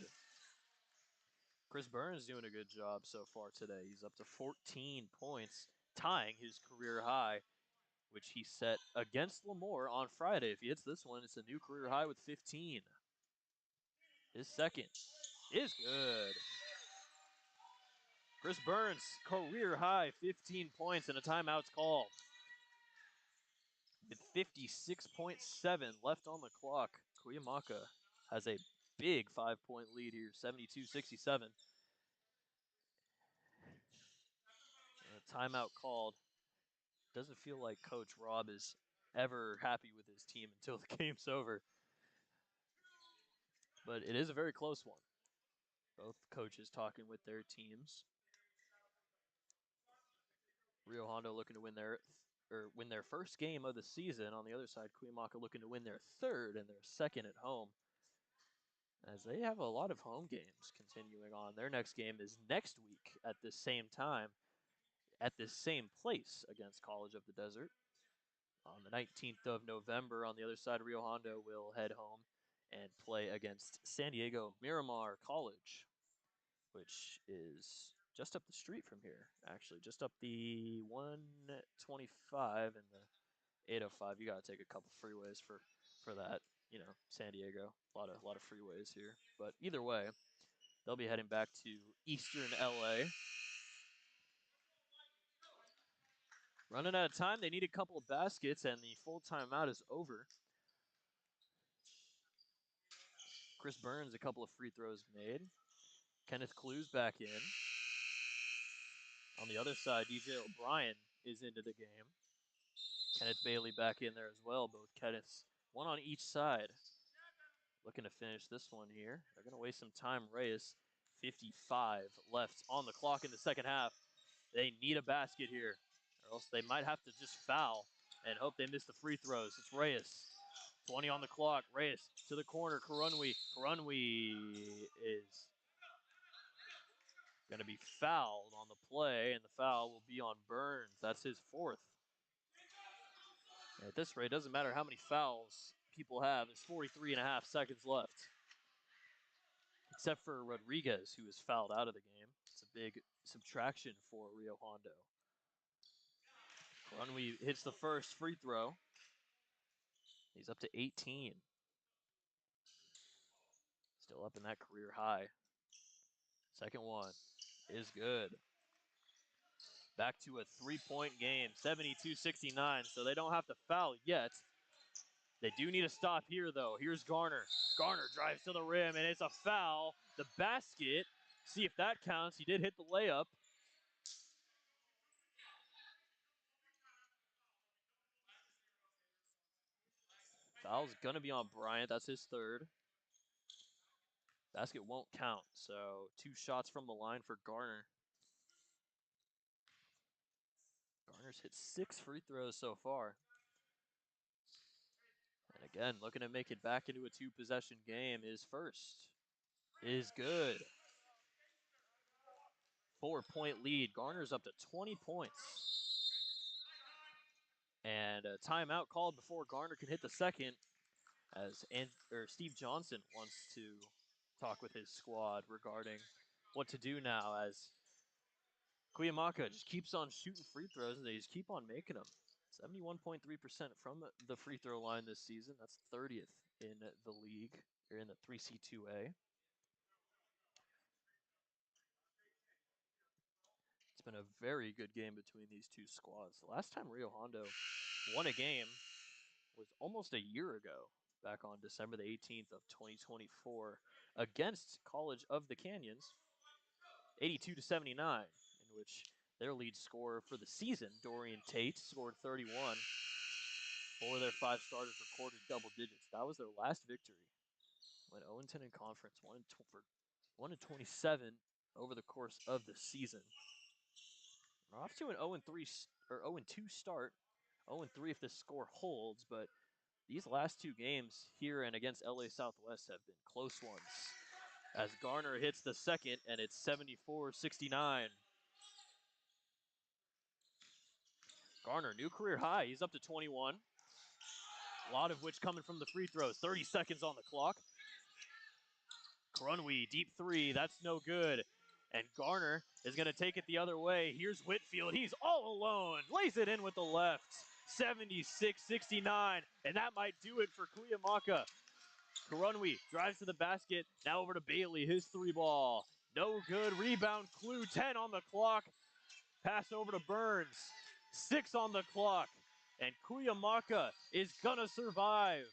Chris Burns doing a good job so far today. He's up to 14 points, tying his career high, which he set against Lemoore on Friday. If he hits this one, it's a new career high with 15. His second is good. Chris Burns, career high, 15 points, and a timeout's called. With 56.7 left on the clock, Cuyamaca has a big 5-point lead here, 72-67. A timeout called. Doesn't feel like Coach Rob is ever happy with his team until the game's over. But it is a very close one. Both coaches talking with their teams. Rio Hondo looking to win their first game of the season. On the other side, Cuyamaca looking to win their third and their second at home, as they have a lot of home games continuing on. Their next game is next week at this same time, at this same place against College of the Desert. On the 19th of November, on the other side, Rio Hondo will head home and play against San Diego Miramar College, which is just up the street from here, actually, just up the 125 and the 805. You got to take a couple freeways for that. You know, San Diego, a lot of freeways here. But either way, they'll be heading back to Eastern LA. Running out of time, they need a couple of baskets, and the full timeout is over. Chris Burns, a couple of free throws made. Kenneth Clues back in. On the other side, DJ O'Brien is into the game. Kenneth Bailey back in there as well. Both Kenneths, one on each side. Looking to finish this one here. They're going to waste some time. Reyes, 55 left on the clock in the second half. They need a basket here, or else they might have to just foul and hope they miss the free throws. It's Reyes. 20 on the clock. Reyes to the corner. Karunwi. Karunwi is going to be fouled on the play, and the foul will be on Burns. That's his fourth. And at this rate, it doesn't matter how many fouls people have. There's 43.5 seconds left. Except for Rodriguez, who is fouled out of the game. It's a big subtraction for Rio Hondo. Karunwi hits the first free throw. He's up to 18. Still up in that career high. Second one is good. Back to a 3-point game, 72-69, so they don't have to foul yet. They do need a stop here, though. Here's Garner. Garner drives to the rim, and it's a foul. The basket, see if that counts. He did hit the layup. Foul's going to be on Bryant. That's his third. Basket won't count, so 2 shots from the line for Garner. Garner's hit 6 free throws so far. And again, looking to make it back into a 2-possession game. His first is good. 4-point lead. Garner's up to 20 points. And a timeout called before Garner can hit the second, as Steve Johnson wants to talk with his squad regarding what to do now, as Cuyamaca just keeps on shooting free throws, and they just keep on making them. 71.3% from the free throw line this season. That's 30th in the league, or in the 3C2A. It's been a very good game between these two squads. The last time Rio Hondo won a game was almost a year ago, back on December the 18th of 2024, against College of the Canyons, 82-79, in which their lead scorer for the season, Dorian Tate, scored 31. Four of their five starters recorded double digits. That was their last victory. Went 0-10 in conference, 1-27 over the course of the season. We're off to an 0-3 or 0-2 start. 0-3 if the score holds, but these last two games here and against LA Southwest have been close ones. As Garner hits the second, and it's 74-69. Garner, new career high. He's up to 21. A lot of which coming from the free throws. 30 seconds on the clock. Grunwee, deep three. That's no good. And Garner is going to take it the other way. Here's Whitfield. He's all alone. Lays it in with the left. 76-69. And that might do it for Cuyamaca. Grunwee drives to the basket. Now over to Bailey. His three ball. No good. Rebound. Clue. 10 on the clock. Pass over to Burns. 6 on the clock. And Cuyamaca is going to survive.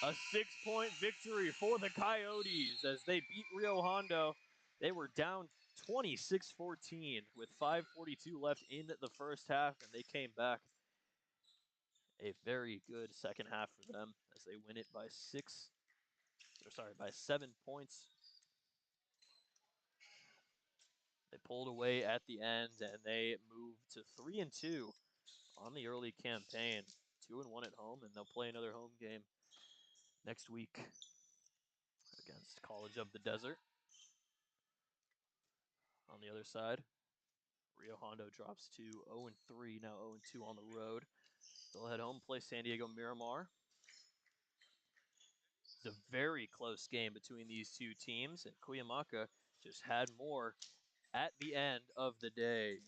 A 6-point victory for the Coyotes as they beat Rio Hondo. They were down 26-14 with 5:42 left in the first half, and they came back. A very good second half for them as they win it by 7 points. They pulled away at the end, and they moved to 3-2 on the early campaign. 2-1 at home, and they'll play another home game next week against College of the Desert. On the other side, Rio Hondo drops to 0-3, now 0-2 on the road. They'll head home, play San Diego Miramar. It's a very close game between these two teams, and Cuyamaca just had more at the end of the day.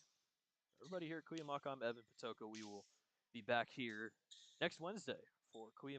Everybody here at Cuyamaca, I'm Evan Patoka. We will be back here next Wednesday for Cuyamaca.